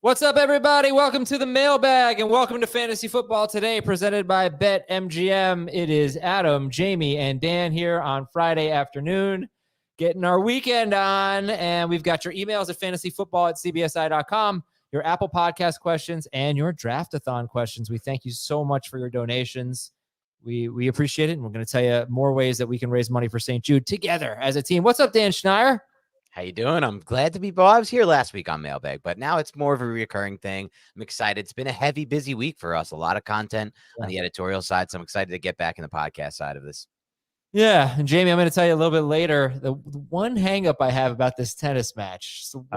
What's up, everybody? Welcome to the Mailbag and welcome to Fantasy Football Today, presented by BetMGM. It is Adam, Jamie, and Dan here on Friday afternoon, getting our weekend on, and we've got your emails at fantasyfootball@cbsi.com, your Apple Podcast questions, and your Draft-a-thon questions. We thank you so much for your donations. We appreciate it, and we're going to tell you more ways that we can raise money for St. Jude together as a team. What's up, Dan Schneier? How you doing? I'm glad to be back. I was here last week on Mailbag, but now it's more of a recurring thing. I'm excited. It's been a heavy, busy week for us. A lot of content on the editorial side, so I'm excited to get back in the podcast side of this. Yeah, and Jamie, I'm going to tell you a little bit later the one hang up I have about this tennis match. Starting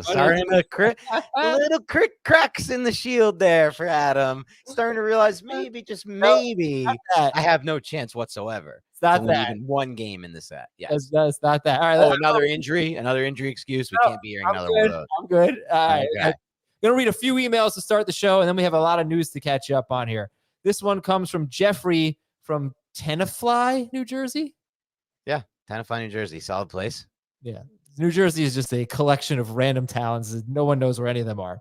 to little cracks in the shield there for Adam. Starting to realize maybe, just maybe, I have no chance whatsoever. It's not that. Even one game in the set. Yes, that's not that. All right. Another injury excuse. We can't be hearing another one of those. I'm good. All right. Okay. I'm going to read a few emails to start the show, and then we have a lot of news to catch up on here. This one comes from Jeffrey from Tenafly, New Jersey. Yeah, Tenafly, New Jersey. Solid place. Yeah. New Jersey is just a collection of random talents. No one knows where any of them are.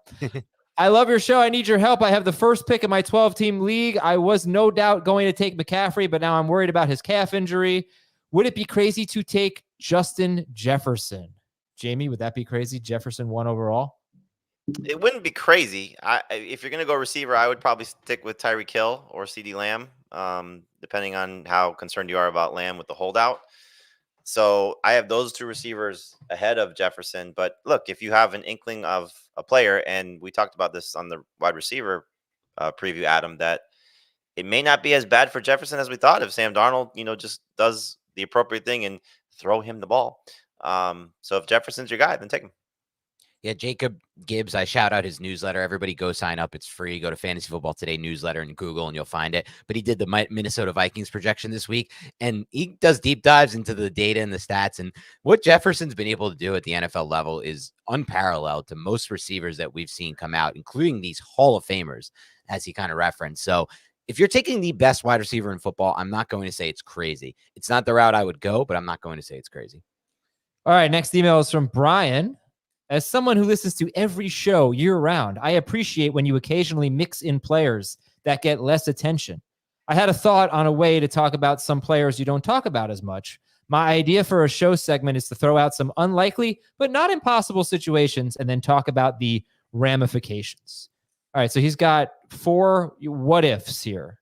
I love your show. I need your help. I have the first pick in my 12-team league. I was no doubt going to take McCaffrey, but now I'm worried about his calf injury. Would it be crazy to take Justin Jefferson? Jamie, would that be crazy? Jefferson 1 overall? It wouldn't be crazy. If you're going to go receiver, I would probably stick with Tyreek Hill or CeeDee Lamb, depending on how concerned you are about Lamb with the holdout. So I have those two receivers ahead of Jefferson. But look, if you have an inkling of a player, and we talked about this on the wide receiver preview, Adam, that it may not be as bad for Jefferson as we thought if Sam Darnold, just does the appropriate thing and throw him the ball. So if Jefferson's your guy, then take him. Yeah, Jacob Gibbs, I shout out his newsletter. Everybody go sign up. It's free. Go to Fantasy Football Today newsletter and Google and you'll find it. But he did the Minnesota Vikings projection this week, and he does deep dives into the data and the stats. And what Jefferson's been able to do at the NFL level is unparalleled to most receivers that we've seen come out, including these Hall of Famers, as he kind of referenced. So if you're taking the best wide receiver in football, I'm not going to say it's crazy. It's not the route I would go, but I'm not going to say it's crazy. All right, next email is from Brian. As someone who listens to every show year-round, I appreciate when you occasionally mix in players that get less attention. I had a thought on a way to talk about some players you don't talk about as much. My idea for a show segment is to throw out some unlikely but not impossible situations and then talk about the ramifications. All right, so he's got 4 what-ifs here,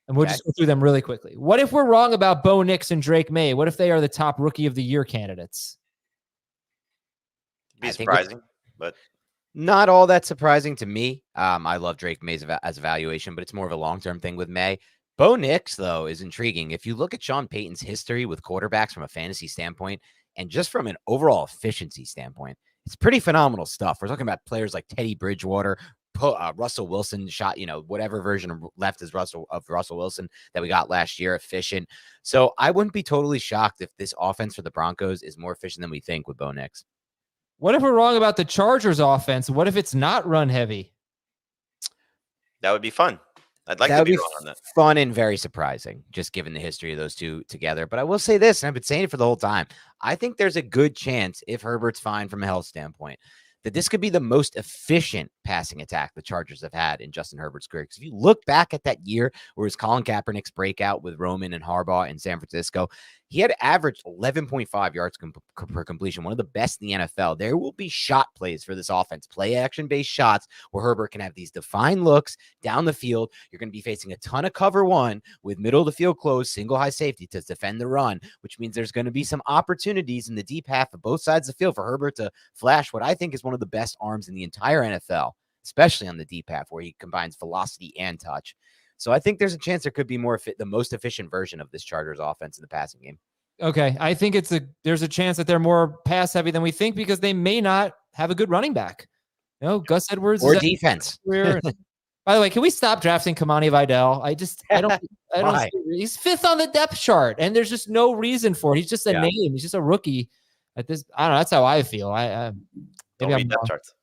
and we'll just go through them really quickly. What if we're wrong about Bo Nix and Drake May? What if they are the top Rookie of the Year candidates? Be surprising, but not all that surprising to me. I love Drake May as a valuation, but it's more of a long-term thing with May. Bo Nix, though, is intriguing. If you look at Sean Payton's history with quarterbacks from a fantasy standpoint and just from an overall efficiency standpoint, it's pretty phenomenal stuff. We're talking about players like Teddy Bridgewater, Russell Wilson shot, whatever version of left is Russell Wilson that we got last year, efficient. So I wouldn't be totally shocked if this offense for the Broncos is more efficient than we think with Bo Nix. What if we're wrong about the Chargers offense? What if it's not run heavy? That would be fun. I'd like to be wrong on that. Fun and very surprising, just given the history of those two together. But I will say this, and I've been saying it for the whole time. I think there's a good chance, if Herbert's fine from a health standpoint, that this could be the most efficient passing attack the Chargers have had in Justin Herbert's career. Because if you look back at that year where it was Colin Kaepernick's breakout with Roman and Harbaugh in San Francisco, he had averaged 11.5 yards per completion, one of the best in the NFL. There will be shot plays for this offense, play action-based shots where Herbert can have these defined looks down the field. You're going to be facing a ton of cover one with middle of the field closed, single high safety to defend the run, which means there's going to be some opportunities in the deep half of both sides of the field for Herbert to flash what I think is one of the best arms in the entire NFL, especially on the deep half where he combines velocity and touch. So I think there's a chance there could be the most efficient version of this Chargers offense in the passing game. Okay, I think there's a chance that they're more pass heavy than we think because they may not have a good running back. Gus Edwards or defense. By the way, can we stop drafting Kamani Vidal? I don't. He's 5th on the depth chart, and there's just no reason for it. He's just a name. He's just a rookie. At this, I don't know. That's how I feel. Don't read depth charts.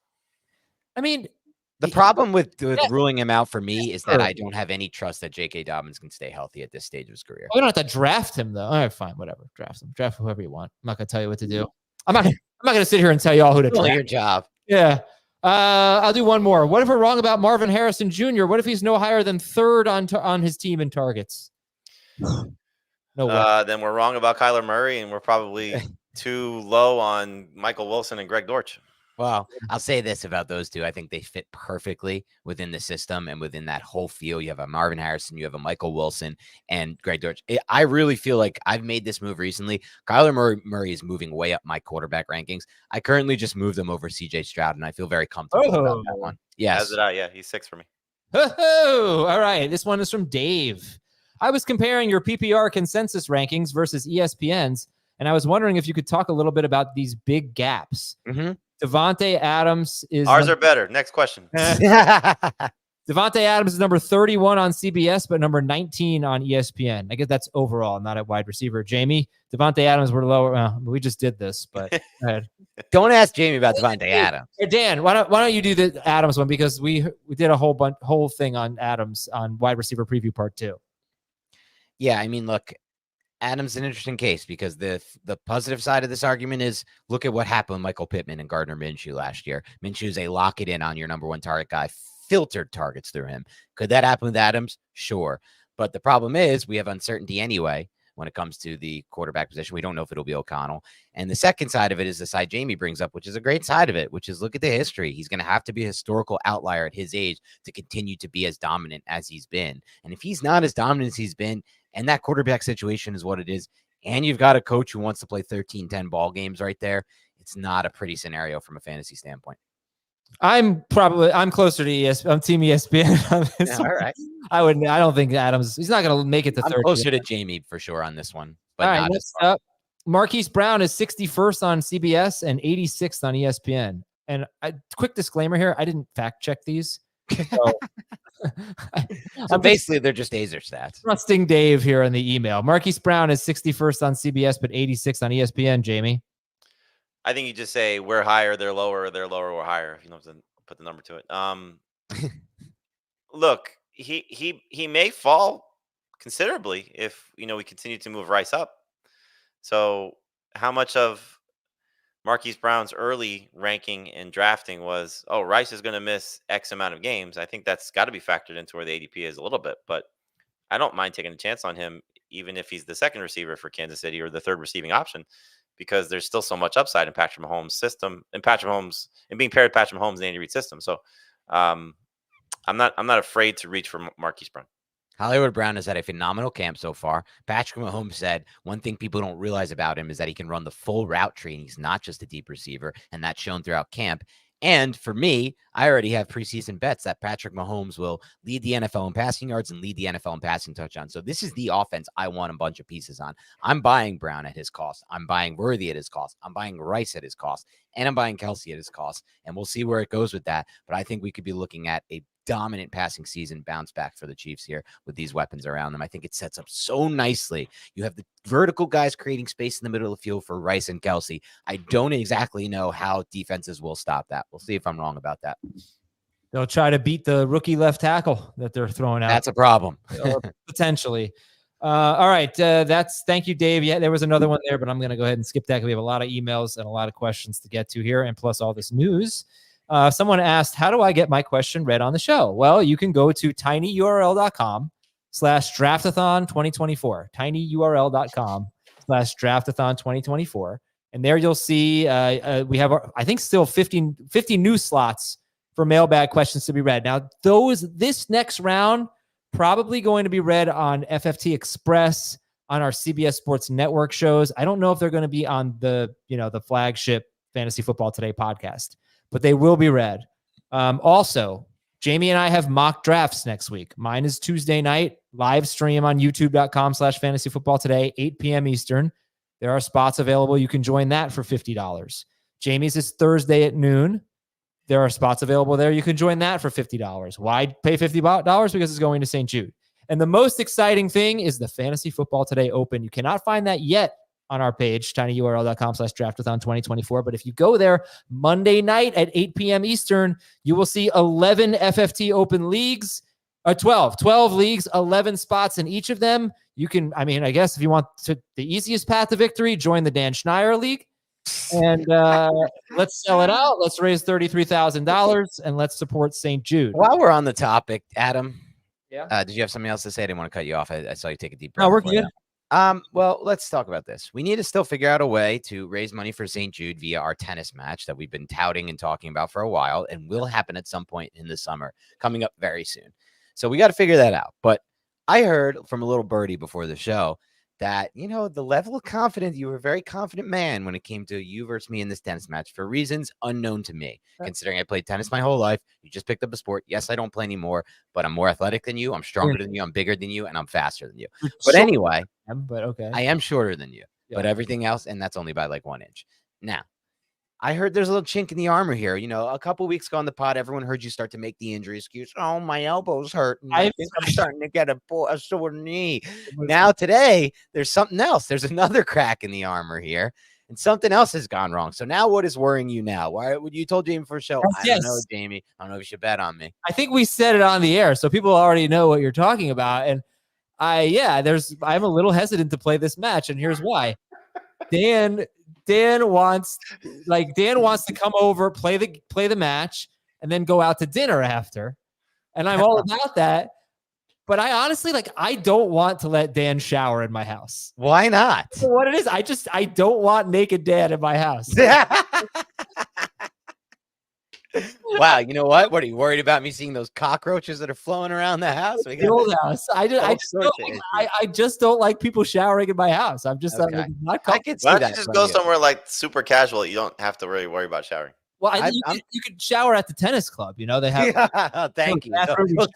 I mean. The problem with ruling him out for me is that I don't have any trust that J.K. Dobbins can stay healthy at this stage of his career. We don't have to draft him, though. All right, fine, whatever. Draft him. Draft whoever you want. I'm not going to tell you what to do. I'm not going to sit here and tell you all who to draft. Your job. Yeah. I'll do one more. What if we're wrong about Marvin Harrison Jr.? What if he's no higher than third on his team in targets? No way. Then we're wrong about Kyler Murray, and we're probably too low on Michael Wilson and Greg Dortch. Well, I'll say this about those two. I think they fit perfectly within the system and within that whole feel. You have a Marvin Harrison, you have a Michael Wilson, and Greg Dortch. I really feel like I've made this move recently. Kyler Murray is moving way up my quarterback rankings. I currently just moved him over CJ Stroud, and I feel very comfortable about that one. Yes. As did I. Yeah, he's 6 for me. Oh, all right. This one is from Dave. I was comparing your PPR consensus rankings versus ESPN's, and I was wondering if you could talk a little bit about these big gaps. Mm-hmm. Devontae Adams is... Ours are better. Next question. Devontae Adams is number 31 on CBS, but number 19 on ESPN. I guess that's overall, not at wide receiver. Jamie, Devontae Adams were lower. We just did this, but go ahead. Don't ask Jamie about Devontae Adams. Hey, Dan, why don't you do the Adams one, because we did a whole thing on Adams on wide receiver preview part 2. Yeah, I mean, look, Adams is an interesting case because the positive side of this argument is look at what happened with Michael Pittman and Gardner Minshew last year. Minshew's a lock it in on your number 1 target guy, filtered targets through him. Could that happen with Adams? Sure. But the problem is we have uncertainty anyway when it comes to the quarterback position. We don't know if it'll be O'Connell. And the second side of it is the side Jamie brings up, which is a great side of it, which is look at the history. He's going to have to be a historical outlier at his age to continue to be as dominant as he's been. And if he's not as dominant as he's been, and that quarterback situation is what it is, and you've got a coach who wants to play 13-10 ball games right there, it's not a pretty scenario from a fantasy standpoint. I'm closer to ESPN. I'm team ESPN on this one. All right. I don't think Adams, he's not going to make it to 30. I'm closer to Jamie for sure on this one. But all right, next up, Marquise Brown is 61st on CBS and 86th on ESPN. And quick disclaimer here, I didn't fact check these. So basically, they're just Azer stats. Trusting Dave here in the email. Marquise Brown is 61st on CBS, but 86th on ESPN. Jamie, I think you just say we're higher, they're lower, we're higher. If you know to put the number to it. Look, he may fall considerably if we continue to move Rice up. So how much of Marquise Brown's early ranking and drafting was, Rice is going to miss X amount of games? I think that's got to be factored into where the ADP is a little bit, but I don't mind taking a chance on him, even if he's the second receiver for Kansas City or the third receiving option, because there's still so much upside in Patrick Mahomes' system and being paired with Patrick Mahomes and Andy Reid's system. So I'm not afraid to reach for Marquise Brown. Hollywood Brown has had a phenomenal camp so far. Patrick Mahomes said one thing people don't realize about him is that he can run the full route tree, and he's not just a deep receiver, and that's shown throughout camp. And for me, I already have preseason bets that Patrick Mahomes will lead the NFL in passing yards and lead the NFL in passing touchdowns. So this is the offense I want a bunch of pieces on. I'm buying Brown at his cost. I'm buying Worthy at his cost. I'm buying Rice at his cost. And I'm buying Kelsey at his cost. And we'll see where it goes with that. But I think we could be looking at a dominant passing season bounce back for the Chiefs here with these weapons around them. I think it sets up so nicely. You have the vertical guys creating space in the middle of the field for Rice and Kelsey. I don't exactly know how defenses will stop that. We'll see if I'm wrong about that. They'll try to beat the rookie left tackle that they're throwing out. That's a problem. Potentially. All right. Thank you, Dave. Yeah, there was another one there, but I'm going to go ahead and skip that because we have a lot of emails and a lot of questions to get to here, and plus all this news. Someone asked, how do I get my question read on the show? Well, you can go to tinyurl.com/draftathon2024, tinyurl.com/draftathon2024. And there you'll see we have, I think, still 50 new slots for mailbag questions to be read. Now, this next round probably going to be read on FFT Express, on our CBS Sports Network shows. I don't know if they're going to be on the flagship Fantasy Football Today podcast, but they will be read. Also, Jamie and I have mock drafts next week. Mine is Tuesday night, live stream on youtube.com/fantasyfootballtoday, 8 p.m. Eastern. There are spots available. You can join that for $50. Jamie's is Thursday at noon. There are spots available there. You can join that for $50. Why pay $50? Because it's going to St. Jude. And the most exciting thing is the Fantasy Football Today Open. You cannot find that yet on our page, tinyurl.com/draftathon2024. But if you go there Monday night at 8 p.m. Eastern, you will see 11 FFT Open leagues, 12 leagues, 11 spots in each of them. You can, I guess if you want the easiest path to victory, join the Dan Schneier League. And let's sell it out. Let's raise $33,000 and let's support St. Jude. While we're on the topic, Adam. Yeah. Did you have something else to say? I didn't want to cut you off. I saw you take a deep breath. No, we're good. Well, let's talk about this. We need to still figure out a way to raise money for St. Jude via our tennis match that we've been touting and talking about for a while and will happen at some point in the summer, coming up very soon. So we got to figure that out. But I heard from a little birdie before the show that, the level of confidence, you were a very confident man when it came to you versus me in this tennis match for reasons unknown to me, considering I played tennis my whole life. You just picked up a sport. Yes, I don't play anymore, but I'm more athletic than you. I'm stronger than you. I'm bigger than you, and I'm faster than you. But anyway, but okay. I am shorter than you, but everything else, and that's only by like 1 inch. Now, I heard there's a little chink in the armor here. A couple weeks ago on the pod, everyone heard you start to make the injury excuse. Oh, my elbow's hurting. I think I'm starting to get a sore knee. Now today, there's something else. There's another crack in the armor here, and something else has gone wrong. So now what is worrying you now? Why would you told Jamie for a show? I don't know, Jamie. I don't know if you should bet on me. I think we said it on the air, so people already know what you're talking about. And I'm a little hesitant to play this match, and here's why. Dan wants to come over, play the match, and then go out to dinner after. And I'm all about that. But I honestly, I don't want to let Dan shower in my house. Why not? So what it is, I don't want naked Dan in my house. Wow, you know what? What are you worried about me seeing those cockroaches that are flowing around the house? The old house. I just don't like people showering in my house. I'm just not comfortable. I can see Why that. don't you just go somewhere super casual? You don't have to really worry about showering. Well, you could shower at the tennis club. They have. Thank you.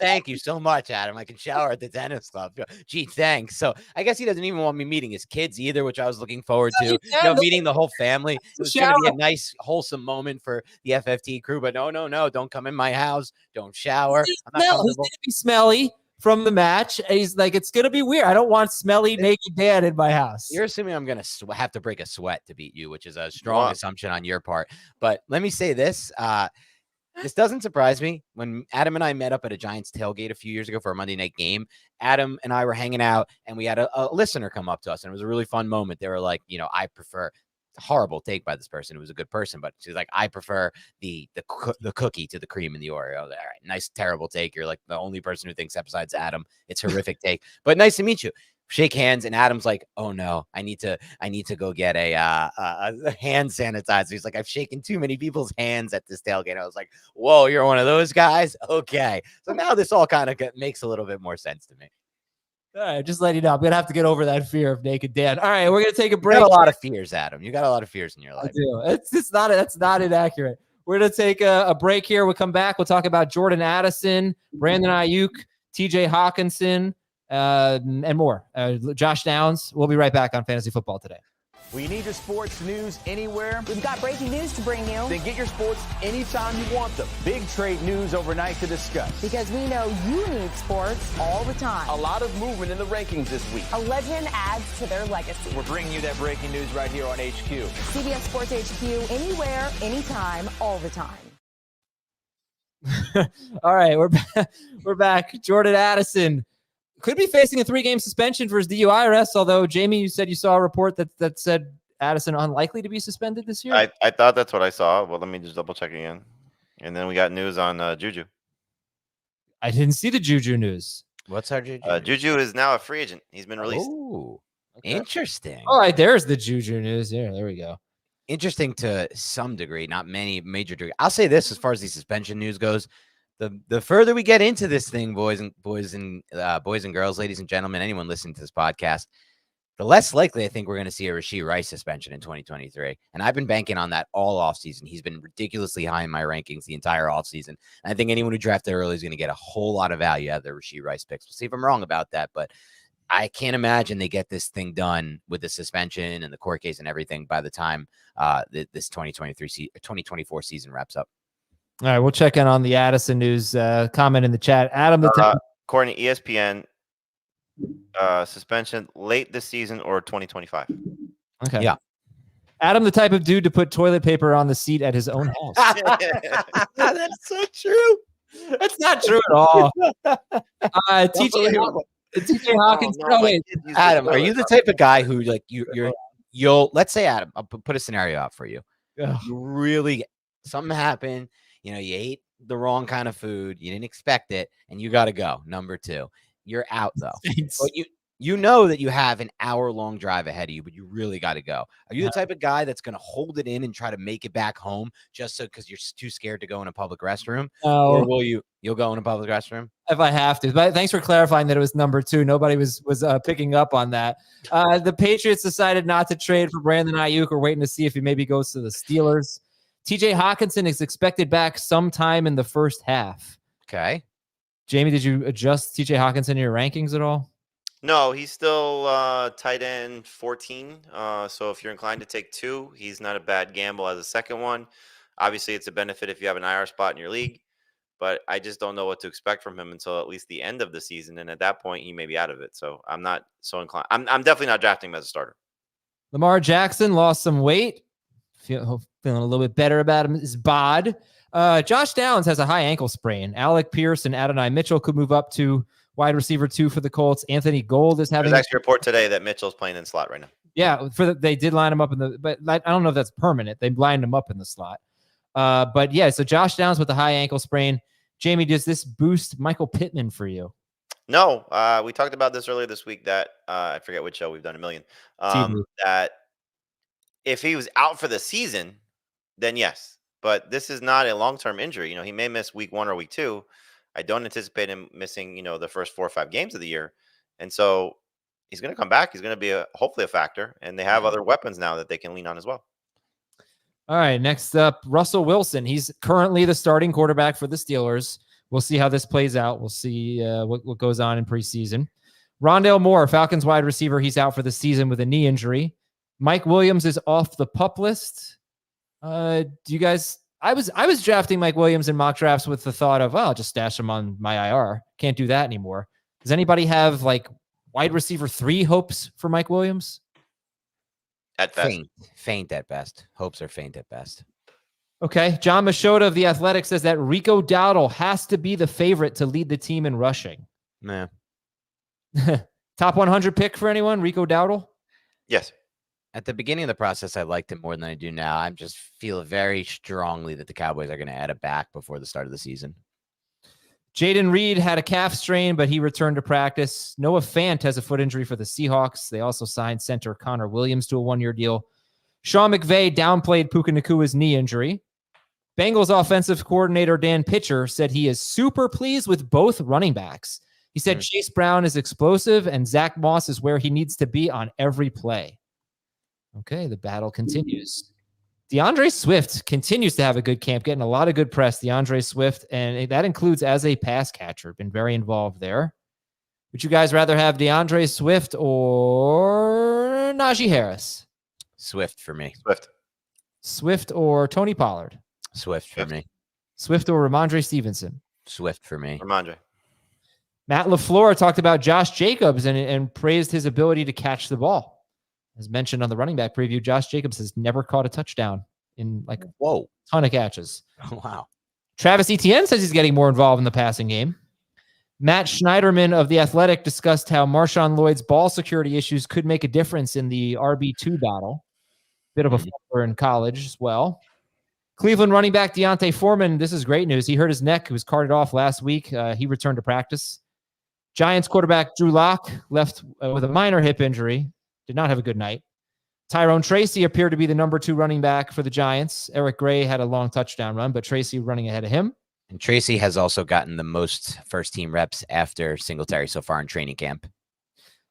Thank you so much, Adam. I can shower at the tennis club. Gee, thanks. So I guess he doesn't even want me meeting his kids either, which I was looking forward to. Meeting the whole family. It was going to be a nice, wholesome moment for the FFT crew. But no, don't come in my house. Don't shower. He's going to be smelly from the match. He's like, it's going to be weird. I don't want smelly naked Dan in my house. You're assuming I'm going to have to break a sweat to beat you, which is a strong assumption on your part. But let me say this. This doesn't surprise me. When Adam and I met up at a Giants tailgate a few years ago for a Monday night game, Adam and I were hanging out, and we had a listener come up to us, and it was a really fun moment. They were like, I prefer – horrible take by this person who was a good person, but she's like, I prefer the cookie to the cream and the Oreo. All right, nice, terrible take. You're like the only person who thinks that besides Adam. It's horrific take, but nice to meet you. Shake hands, and Adam's like, oh no, I need to go get a hand sanitizer. He's like, I've shaken too many people's hands at this tailgate. I was like, whoa, you're one of those guys? Okay. So now this all kind of makes a little bit more sense to me. All right, just letting you know, I'm gonna have to get over that fear of naked Dan. All right, we're gonna take a break. You got a lot of fears, Adam. You got a lot of fears in your life. I do. That's not inaccurate. We're gonna take a break here. We'll come back. We'll talk about Jordan Addison, Brandon Ayuk, TJ Hawkinson, and more. Josh Downs. We'll be right back on Fantasy Football Today. We need your sports news anywhere. We've got breaking news to bring you. Then get your sports anytime you want them. Big trade news overnight to discuss. Because we know you need sports all the time. A lot of movement in the rankings this week. A legend adds to their legacy. We're bringing you that breaking news right here on HQ. CBS Sports HQ, anywhere, anytime, all the time. All right, we're back. Jordan Addison could be facing a 3-game suspension for his DUI arrest, although, Jamie, you said you saw a report that said Addison unlikely to be suspended this year? I thought that's what I saw. Well, let me just double check again. And then we got news on Juju. I didn't see the Juju news. What's our Juju? Juju is now a free agent. He's been released. Oh, interesting. All right, there's the Juju news. Yeah, there we go. Interesting to some degree, not many major degree. I'll say this as far as the suspension news goes. The further we get into this thing, boys and girls, ladies and gentlemen, anyone listening to this podcast, the less likely I think we're going to see a Rashee Rice suspension in 2023. And I've been banking on that all offseason. He's been ridiculously high in my rankings the entire offseason. And I think anyone who drafted early is going to get a whole lot of value out of the Rashee Rice picks. We'll see if I'm wrong about that, but I can't imagine they get this thing done with the suspension and the court case and everything by the time this 2024 season wraps up. All right, we'll check in on the Addison news. Comment in the chat. Adam, according to ESPN, suspension late this season or 2025. Okay. Yeah. Adam, the type of dude to put toilet paper on the seat at his own house. That's so true. That's not true at all. TJ Hawkins. Adam, are you the type of guy who like you're let's say, Adam, I'll put a scenario out for you. Ugh. You really, something happened, you ate the wrong kind of food, you didn't expect it, and you got to go. Number 2, you're out though. But you know that you have an hour-long drive ahead of you, but you really got to go. Are you the type of guy that's going to hold it in and try to make it back home just so because you're too scared to go in a public restroom? Or will you'll go in a public restroom? If I have to. But thanks for clarifying that it was number 2. Nobody was picking up on that. The Patriots decided not to trade for Brandon Ayuk. We're waiting to see if he maybe goes to the Steelers. TJ Hawkinson is expected back sometime in the first half. Okay. Jamie, did you adjust TJ Hawkinson in your rankings at all? No, he's still tight end 14. So if you're inclined to take 2, he's not a bad gamble as a second one. Obviously, it's a benefit if you have an IR spot in your league, but I just don't know what to expect from him until at least the end of the season. And at that point, he may be out of it. So I'm not so inclined. I'm definitely not drafting him as a starter. Lamar Jackson lost some weight. Feeling a little bit better about him. His bod. Josh Downs has a high ankle sprain. Alec Pierce and Adonai Mitchell could move up to wide receiver 2 for the Colts. Anthony Gold is having. There's actually a report today that Mitchell's playing in slot right now. Yeah, they did line him up in the, but I don't know if that's permanent. They lined him up in the slot. But yeah, so Josh Downs with a high ankle sprain. Jamie, does this boost Michael Pittman for you? No, we talked about this earlier this week that I forget which show, we've done a million. That if he was out for the season, then yes. But this is not a long-term injury. He may miss week 1 or week 2. I don't anticipate him missing, the first 4 or 5 games of the year. And so he's going to come back. He's going to be hopefully a factor. And they have other weapons now that they can lean on as well. All right. Next up, Russell Wilson. He's currently the starting quarterback for the Steelers. We'll see how this plays out. We'll see what goes on in preseason. Rondale Moore, Falcons wide receiver. He's out for the season with a knee injury. Mike Williams is off the PUP list. Do you guys... I was drafting Mike Williams in mock drafts with the thought of, I'll just stash him on my IR. Can't do that anymore. Does anybody have wide receiver 3 hopes for Mike Williams? At best. Faint at best. Hopes are faint at best. Okay. John Machota of The Athletic says that Rico Dowdle has to be the favorite to lead the team in rushing. Nah. Top 100 pick for anyone? Rico Dowdle? Yes. At the beginning of the process, I liked him more than I do now. I just feel very strongly that the Cowboys are going to add it back before the start of the season. Jaden Reed had a calf strain, but he returned to practice. Noah Fant has a foot injury for the Seahawks. They also signed center Connor Williams to a 1-year deal. Sean McVay downplayed Puka Nakua's knee injury. Bengals offensive coordinator Dan Pitcher said he is super pleased with both running backs. He said Chase Brown is explosive and Zach Moss is where he needs to be on every play. Okay, the battle continues. DeAndre Swift continues to have a good camp, getting a lot of good press. DeAndre Swift, and that includes as a pass catcher, been very involved there. Would you guys rather have DeAndre Swift or Najee Harris? Swift for me. Swift or Tony Pollard? Swift for me. Swift or Ramondre Stevenson? Swift for me. Ramondre. Matt LaFleur talked about Josh Jacobs and praised his ability to catch the ball. As mentioned on the running back preview, Josh Jacobs has never caught a touchdown in a ton of catches. Wow. Travis Etienne says he's getting more involved in the passing game. Matt Schneiderman of The Athletic discussed how Marshawn Lloyd's ball security issues could make a difference in the RB2 battle. Bit of a flipper in college as well. Cleveland running back Deontay Foreman, this is great news. He hurt his neck. He was carted off last week. He returned to practice. Giants quarterback Drew Lock left with a minor hip injury. Did not have a good night. Tyrone Tracy appeared to be the number 2 running back for the Giants. Eric Gray had a long touchdown run, but Tracy running ahead of him. And Tracy has also gotten the most first-team reps after Singletary so far in training camp.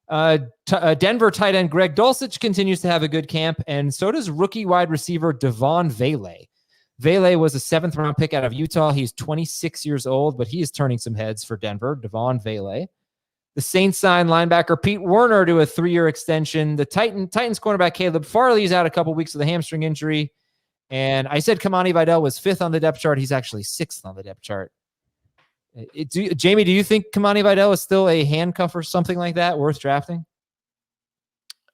Denver tight end Greg Dulcich continues to have a good camp, and so does rookie wide receiver Devon Vele. Vele was a 7th-round pick out of Utah. He's 26 years old, but he is turning some heads for Denver. Devon Vele. The Saints signed linebacker Pete Werner to a 3-year extension. The Titans cornerback Caleb Farley is out a couple weeks with a hamstring injury. And I said Kamani Vidal was 5th on the depth chart. He's actually 6th on the depth chart. Jamie, do you think Kamani Vidal is still a handcuff or something like that worth drafting?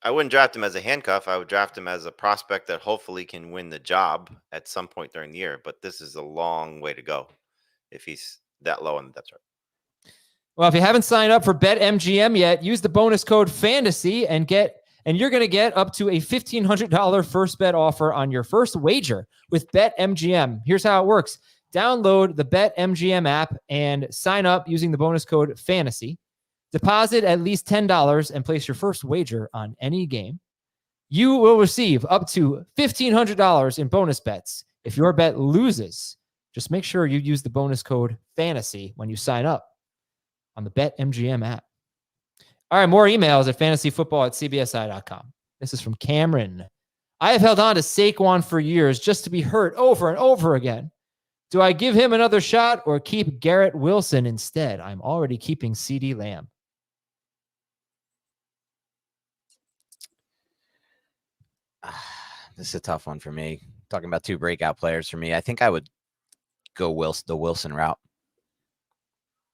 I wouldn't draft him as a handcuff. I would draft him as a prospect that hopefully can win the job at some point during the year. But this is a long way to go if he's that low on the depth chart. Well, if you haven't signed up for BetMGM yet, use the bonus code FANTASY and get And you're going to get up to a $1,500 first bet offer on your first wager with BetMGM. Here's how it works. Download the BetMGM app and sign up using the bonus code FANTASY. Deposit at least $10 and place your first wager on any game. You will receive up to $1,500 in bonus bets. If your bet loses, just make sure you use the bonus code FANTASY when you sign up on the BetMGM app. All right, more emails at fantasyfootball@cbsi.com. This is from Cameron. I have held on to Saquon for years just to be hurt over and over again. Do I give him another shot or keep Garrett Wilson instead? I'm already keeping CeeDee Lamb. This is a tough one for me. Talking about two breakout players for me. I think I would go the Wilson route.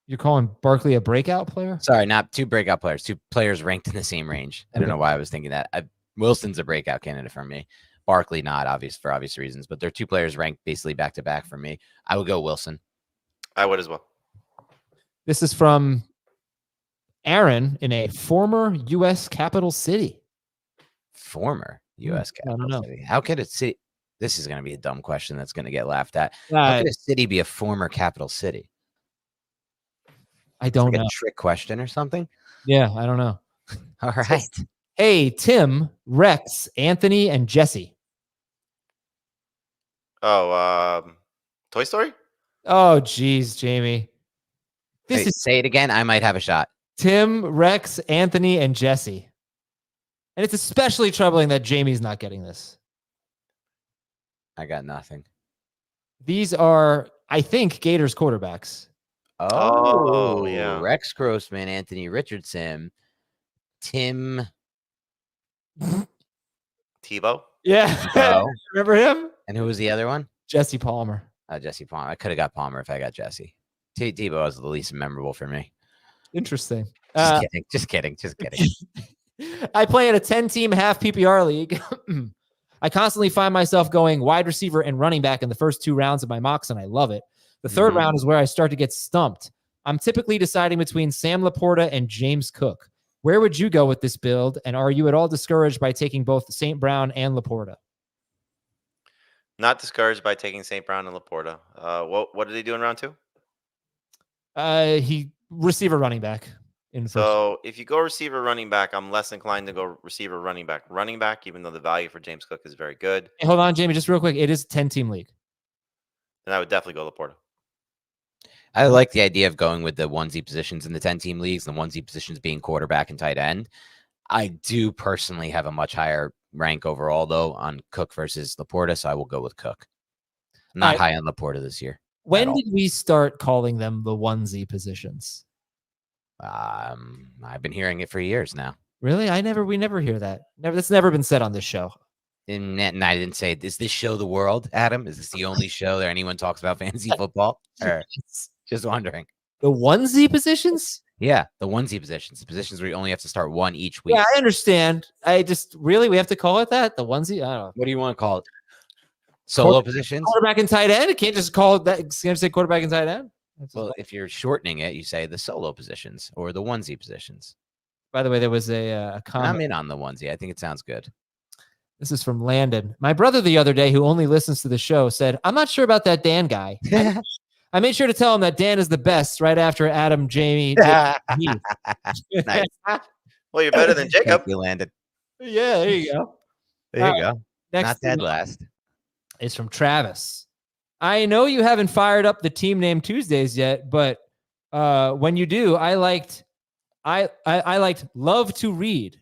You're calling Barkley a breakout player? Sorry, not two breakout players. Two players ranked in the same range. I don't know why I was thinking that. Wilson's a breakout candidate for me. Barkley not, for obvious reasons. But they're two players ranked basically back-to-back for me. I would go Wilson. I would as well. This is from Aaron in a former U.S. capital city. Former U.S. I don't capital know. city. How could a city? This is going to be a dumb question that's going to get laughed at. How could a city be a former capital city? I don't like know. A trick question or something? Yeah, I don't know. All right. Hey, Tim, Rex, Anthony, and Jesse. Oh, Toy Story? Oh, geez, Jamie. This is Say it again. I might have a shot. Tim, Rex, Anthony, and Jesse. And it's especially troubling that Jamie's not getting this. I got nothing. These are, I think, Gators quarterbacks. Oh, yeah. Rex Grossman, Anthony Richardson, Tim Tebow? Yeah. Tebow. Remember him? And who was the other one? Jesse Palmer. Jesse Palmer. I could have got Palmer if I got Jesse. Tebow was the least memorable for me. Interesting. Just kidding. I play in a 10-team half PPR league. I constantly find myself going wide receiver and running back in the first 2 rounds of my mocks, and I love it. The third round is where I start to get stumped. I'm typically deciding between Sam Laporta and James Cook. Where would you go with this build? And are you at all discouraged by taking both St. Brown and Laporta? Not discouraged by taking St. Brown and Laporta. What did he do in round 2? He receiver running back. So if you go receiver running back, I'm less inclined to go receiver running back, even though the value for James Cook is very good. Hey, hold on, Jamie, just real quick. It is a 10-team league. Then I would definitely go Laporta. I like the idea of going with the onesie positions in the 10-team leagues, and the onesie positions being quarterback and tight end. I do personally have a much higher rank overall, though, on Cook versus Laporta, so I will go with Cook. Not high on Laporta this year. When did we start calling them the onesie positions? I've been hearing it for years now. Really? We never hear that. That's never been said on this show. And I didn't say, is this show the world, Adam? Is this the only show that anyone talks about fantasy football? Or just wondering. The onesie positions? Yeah, the onesie positions. The positions where you only have to start one each week. Yeah, I understand. We have to call it that? The onesie? I don't know. What do you want to call it? Solo positions? Quarterback and tight end? It can't just call it that. It's going to say quarterback and tight end? Well, if you're shortening it, you say the solo positions or the onesie positions. By the way, there was a comment. I'm in on the onesie. I think it sounds good. This is from Landon. My brother the other day, who only listens to the show, said, I'm not sure about that Dan guy. I made sure to tell him that Dan is the best right after Adam, Jamie. Nice. Well, you're better than Jacob. You landed. Yeah, there you go. There you go. Next Not dead last. It's from Travis. I know you haven't fired up the Team Name Tuesdays yet, but when you do, I liked Love to Read.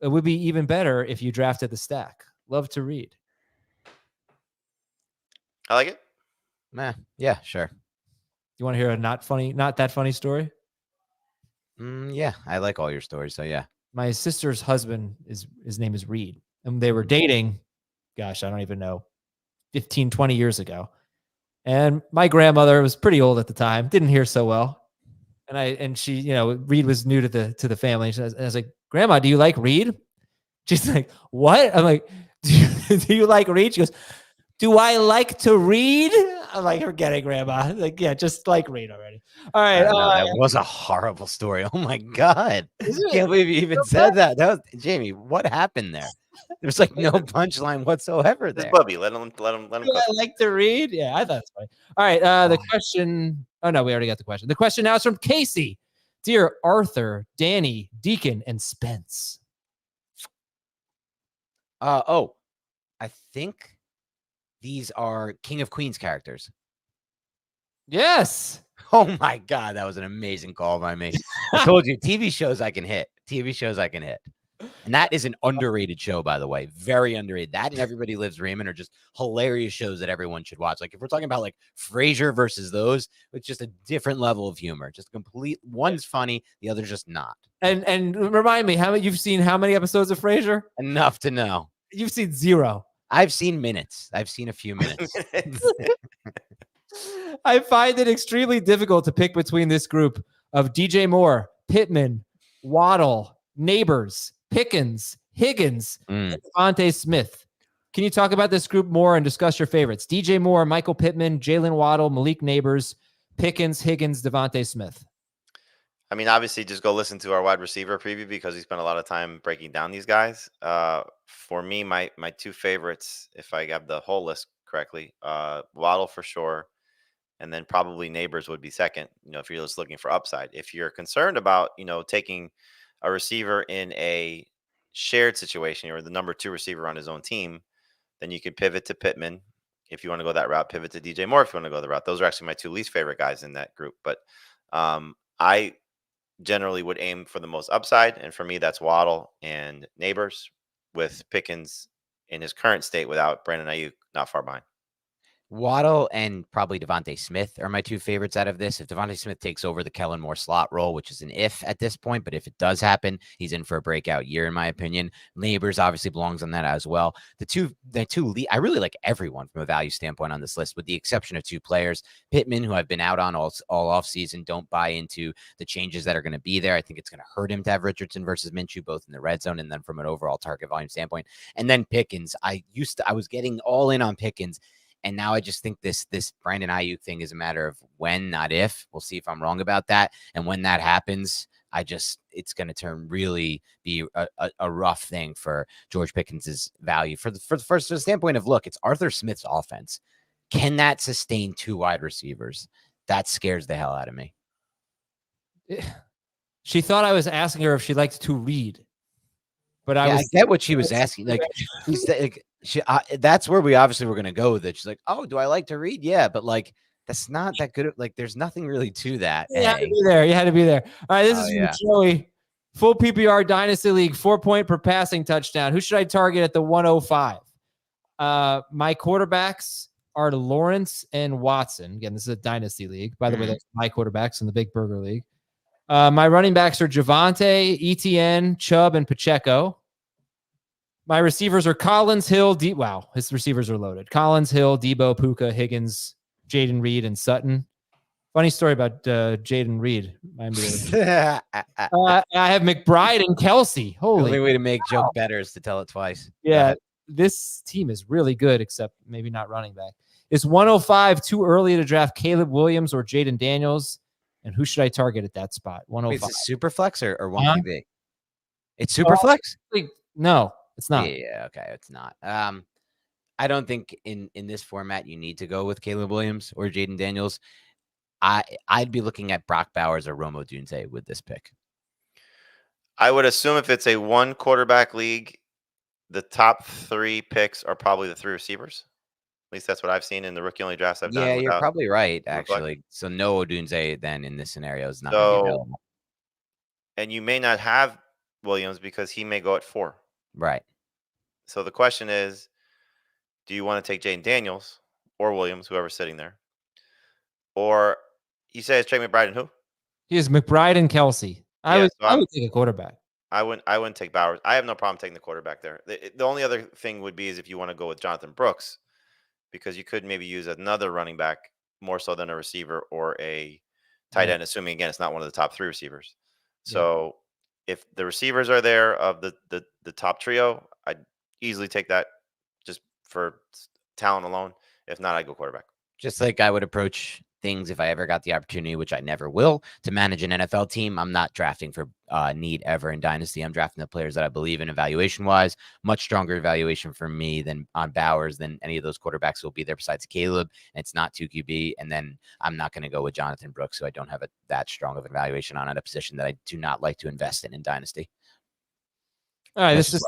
It would be even better if you drafted the stack. Love to Read. I like it. Yeah, sure. You want to hear a not that funny story? Yeah, I like all your stories. So yeah. My sister's husband his name is Reed, and they were dating. Gosh, I don't even know, 15, 20 years ago. And my grandmother was pretty old at the time, didn't hear so well. And she, Reed was new to the family. And I was like, Grandma, do you like Reed? She's like, what? I'm like, do you like Reed? She goes, do I like to read? I'm like, forget it, Grandma. Like, yeah, just like read already. All right. No, that was a horrible story. Oh my god! Isn't it? Can't believe you even said that. That was Jamie. What happened there? There's like no punchline whatsoever This there. Bubby, let him Do cook. I like to read? Yeah, I thought it was funny. All right. The question. Oh no, we already got the question. The question now is from Casey. Dear Arthur, Danny, Deacon, and Spence. I think these are King of Queens characters. Yes. Oh my god, that was an amazing call by me. I told you, TV shows I can hit. TV shows I can hit. And that is an underrated show, by the way. Very underrated. That and Everybody Lives Raymond are just hilarious shows that everyone should watch. Like if we're talking about like Frasier versus those, it's just a different level of humor. Just complete. One's funny, the other's just not. And remind me, you've seen how many episodes of Frasier? Enough to know. You've seen 0. I've seen minutes. I've seen a few minutes. I find it extremely difficult to pick between this group of DJ Moore, Pittman, Waddle, Neighbors, Pickens, Higgins, and Devontae Smith. Can you talk about this group more and discuss your favorites? DJ Moore, Michael Pittman, Jalen Waddle, Malik Neighbors, Pickens, Higgins, Devontae Smith. I mean, obviously, just go listen to our wide receiver preview because we spent a lot of time breaking down these guys. For me, my two favorites, if I have the whole list correctly, Waddle for sure, and then probably Neighbors would be second. If you're just looking for upside. If you're concerned about taking a receiver in a shared situation or the number 2 receiver on his own team, then you can pivot to Pittman. If you want to go that route, pivot to DJ Moore if you want to go the route. Those are actually my 2 least favorite guys in that group. But I generally would aim for the most upside. And for me, that's Waddle and Neighbors, with Pickens in his current state without Brandon Ayuk not far behind. Waddle and probably Devontae Smith are my 2 favorites out of this. If Devontae Smith takes over the Kellen Moore slot role, which is an if at this point, but if it does happen, he's in for a breakout year, in my opinion. Neighbors obviously belongs on that as well. I really like everyone from a value standpoint on this list, with the exception of 2 players. Pittman, who I've been out on all off season, don't buy into the changes that are going to be there. I think it's going to hurt him to have Richardson versus Minshew, both in the red zone and then from an overall target volume standpoint. And then Pickens, I was getting all in on Pickens. And now I just think this Brandon Ayuk thing is a matter of when, not if. We'll see if I'm wrong about that. And when that happens, it's going to really be a rough thing for George Pickens' value. For the standpoint of, look, it's Arthur Smith's offense. Can that sustain 2 wide receivers? That scares the hell out of me. She thought I was asking her if she liked to read. But I get what she was asking. Like, that's where we obviously were going to go with it. She's like, "Oh, do I like to read?" Yeah, but like, that's not that good. Like, there's nothing really to that. You had to be there. You had to be there. All right, this is from Joey. Full PPR Dynasty League, 4-point per passing touchdown. Who should I target at the 105? My quarterbacks are Lawrence and Watson. Again, this is a Dynasty League. By the way, that's my quarterbacks in the Big Burger League. My running backs are Javonte, Etienne, Chubb, and Pacheco. My receivers are Collins, Hill, wow, his receivers are loaded. Collins, Hill, Debo, Puka, Higgins, Jaden Reed, and Sutton. Funny story about Jaden Reed. I have McBride and Kelsey. The only way to make joke better is to tell it twice. Yeah, this team is really good, except maybe not running back. Is 105 too early to draft Caleb Williams or Jaden Daniels? And who should I target at that spot? 105. Wait, is it super flex or 1QB? It's super flex? No, it's not. Yeah, okay, it's not. I don't think in this format you need to go with Caleb Williams or Jaden Daniels. I'd be looking at Brock Bowers or Rome Odunze with this pick. I would assume if it's a 1 quarterback league, the top 3 picks are probably the 3 receivers. At least that's what I've seen in the rookie only drafts I've done. Yeah, you're probably right, actually. So no Odunze then in this scenario is not going to be available. And you may not have Williams because he may go at 4. Right. So the question is, do you want to take Jaden Daniels or Williams, whoever's sitting there? Or you say it's Trey McBride and who? He is McBride and Kelsey. I would take a quarterback. I wouldn't take Bowers. I have no problem taking the quarterback there. The only other thing would be is if you want to go with Jonathan Brooks, because you could maybe use another running back more so than a receiver or a tight end, assuming, again, it's not one of the top 3 receivers. So if the receivers are there of the top trio, I'd easily take that just for talent alone. If not, I'd go quarterback. Just like I would approach things if I ever got the opportunity, which I never will, to manage an NFL team. I'm not drafting for need ever in Dynasty. I'm drafting the players that I believe in evaluation-wise. Much stronger evaluation for me than on Bowers than any of those quarterbacks who will be there besides Caleb. And it's not 2 QB. And then I'm not going to go with Jonathan Brooks, so I don't have that strong of an evaluation on at a position that I do not like to invest in Dynasty. All right, this is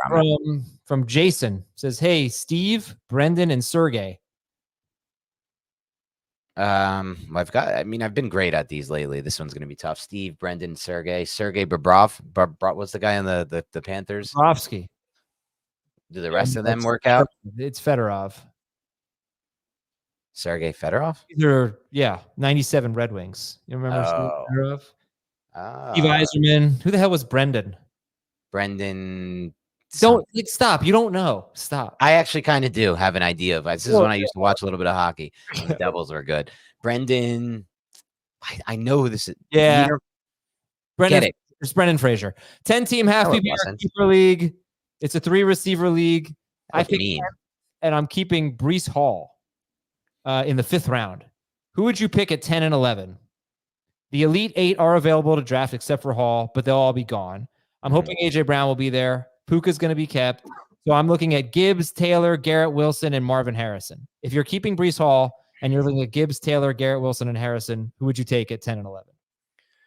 from Jason. Says, hey, Steve, Brendan, and Sergey. I've been great at these lately. This one's going to be tough. Steve, Brendan, Sergey Bobrov. What's the guy on the Panthers? Bobrovsky. Do the rest of them work out? It's Fedorov. Sergey Fedorov? 97 Red Wings. You remember Fedorov? Steve Oh. Yzerman. Who the hell was Brendan? Brendan. Stop. You don't know. Stop. I actually kind of do have an idea of it. This is when I used to watch a little bit of hockey when the Devils were good. Brendan. I know who this is. Yeah. Brendan. It's Brendan Fraser. 10-team half PPR keeper league. It's a 3-receiver league. I think, and I'm keeping Breece Hall in the 5th round. Who would you pick at 10 and 11? The Elite 8 are available to draft except for Hall, but they'll all be gone. I'm hoping AJ Brown will be there. Puka's going to be kept. So I'm looking at Gibbs, Taylor, Garrett Wilson, and Marvin Harrison. If you're keeping Breece Hall and you're looking at Gibbs, Taylor, Garrett Wilson, and Harrison, who would you take at 10 and 11?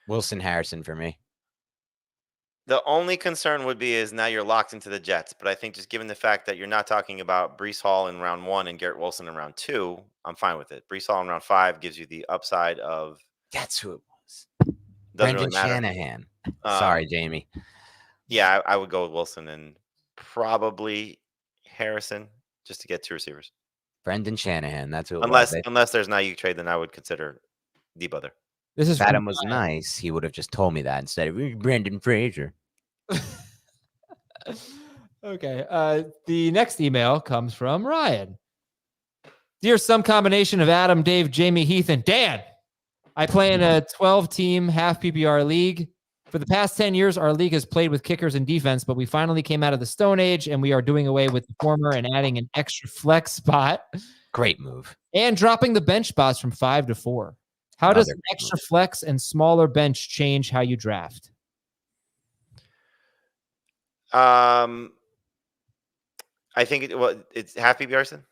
Wilson, Harrison for me. The only concern would be is now you're locked into the Jets. But I think just given the fact that you're not talking about Breece Hall in round 1 and Garrett Wilson in round 2, I'm fine with it. Breece Hall in round 5 gives you the upside of. That's who it was. Brendan really Shanahan. Sorry, Jamie. Yeah, I would go with Wilson and probably Harrison just to get 2 receivers. Brendan Shanahan. That's who it was. Unless there's an IU trade, then I would consider Debo there. If Adam was nice, he would have just told me that instead of Brendan Fraser. Okay. The next email comes from Ryan. Dear some combination of Adam, Dave, Jamie, Heath, and Dan, I play in a 12-team half PPR league. For the past 10 years, our league has played with kickers and defense, but we finally came out of the Stone Age, and we are doing away with the former and adding an extra flex spot. Great move. And dropping the bench spots from 5 to 4. How does an extra flex and smaller bench change how you draft? I think it's half PPR.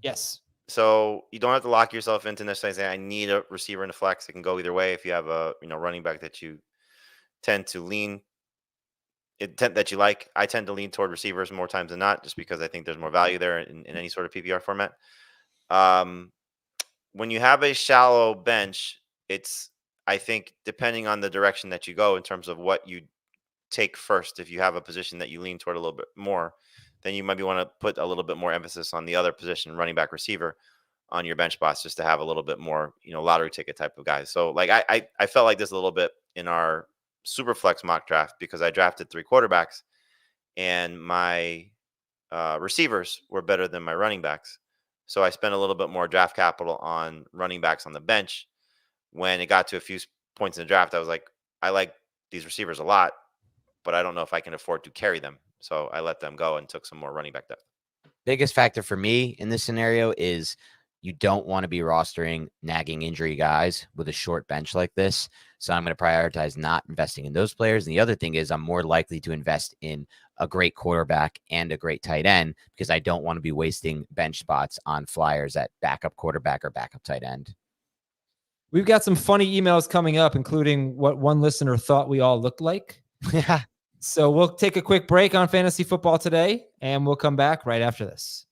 Yes. So you don't have to lock yourself into necessarily saying I need a receiver in a flex. It can go either way. If you have a running back that you tend to lean that you like, I tend to lean toward receivers more times than not, just because I think there's more value there in any sort of PPR format. When you have a shallow bench, I think depending on the direction that you go in terms of what you take first, if you have a position that you lean toward a little bit more, then you maybe want to put a little bit more emphasis on the other position, running back, receiver, on your bench spots, just to have a little bit more, lottery ticket type of guys. So like I felt like this a little bit in our super flex mock draft because I drafted 3 quarterbacks and my receivers were better than my running backs. So I spent a little bit more draft capital on running backs on the bench. When it got to a few points in the draft, I was like, I like these receivers a lot, but I don't know if I can afford to carry them. So I let them go and took some more running back depth. Biggest factor for me in this scenario is you don't want to be rostering nagging injury guys with a short bench like this. So I'm going to prioritize not investing in those players. And the other thing is I'm more likely to invest in a great quarterback and a great tight end because I don't want to be wasting bench spots on flyers at backup quarterback or backup tight end. We've got some funny emails coming up, including what one listener thought we all looked like. Yeah. So we'll take a quick break on Fantasy Football Today, and we'll come back right after this.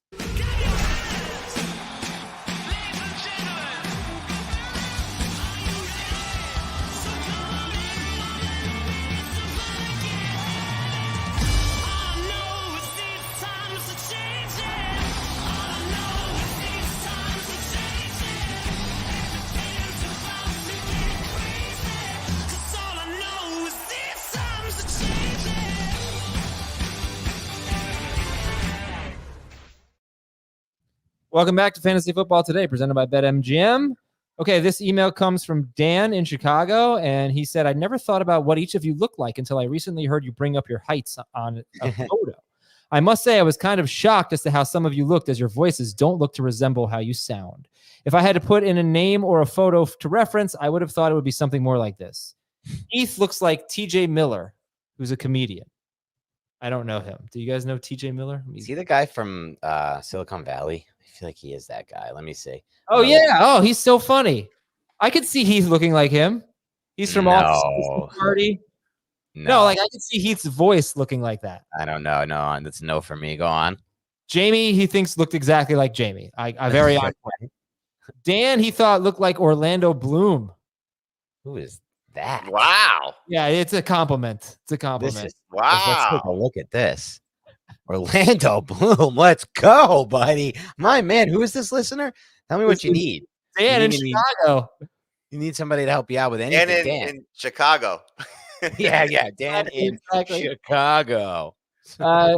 Welcome back to Fantasy Football Today, presented by BetMGM. Okay, this email comes from Dan in Chicago, and he said, I never thought about what each of you look like until I recently heard you bring up your heights on a photo. I must say I was kind of shocked as to how some of you looked, as your voices don't look to resemble how you sound. If I had to put in a name or a photo to reference, I would have thought it would be something more like this. Heath looks like TJ Miller, who's a comedian. I don't know him. Do you guys know TJ Miller? Is he the guy from Silicon Valley? I feel like he is that guy. Let me see. Oh, yeah. Oh, he's so funny. I could see Heath looking like him. He's from Office Party. No, like I could see Heath's voice looking like that. I don't know. No, that's no for me. Go on. Jamie, he thinks looked exactly like Jamie. I very on point. Dan, he thought looked like Orlando Bloom. Who is that? Wow. Yeah, it's a compliment. It's a compliment. Wow. Let's take a look at this. Orlando Bloom. Let's go, buddy. My man, who is this listener? Tell me what you need. Dan in Chicago. You need somebody to help you out with anything. Dan in Chicago. yeah. Dan in Chicago.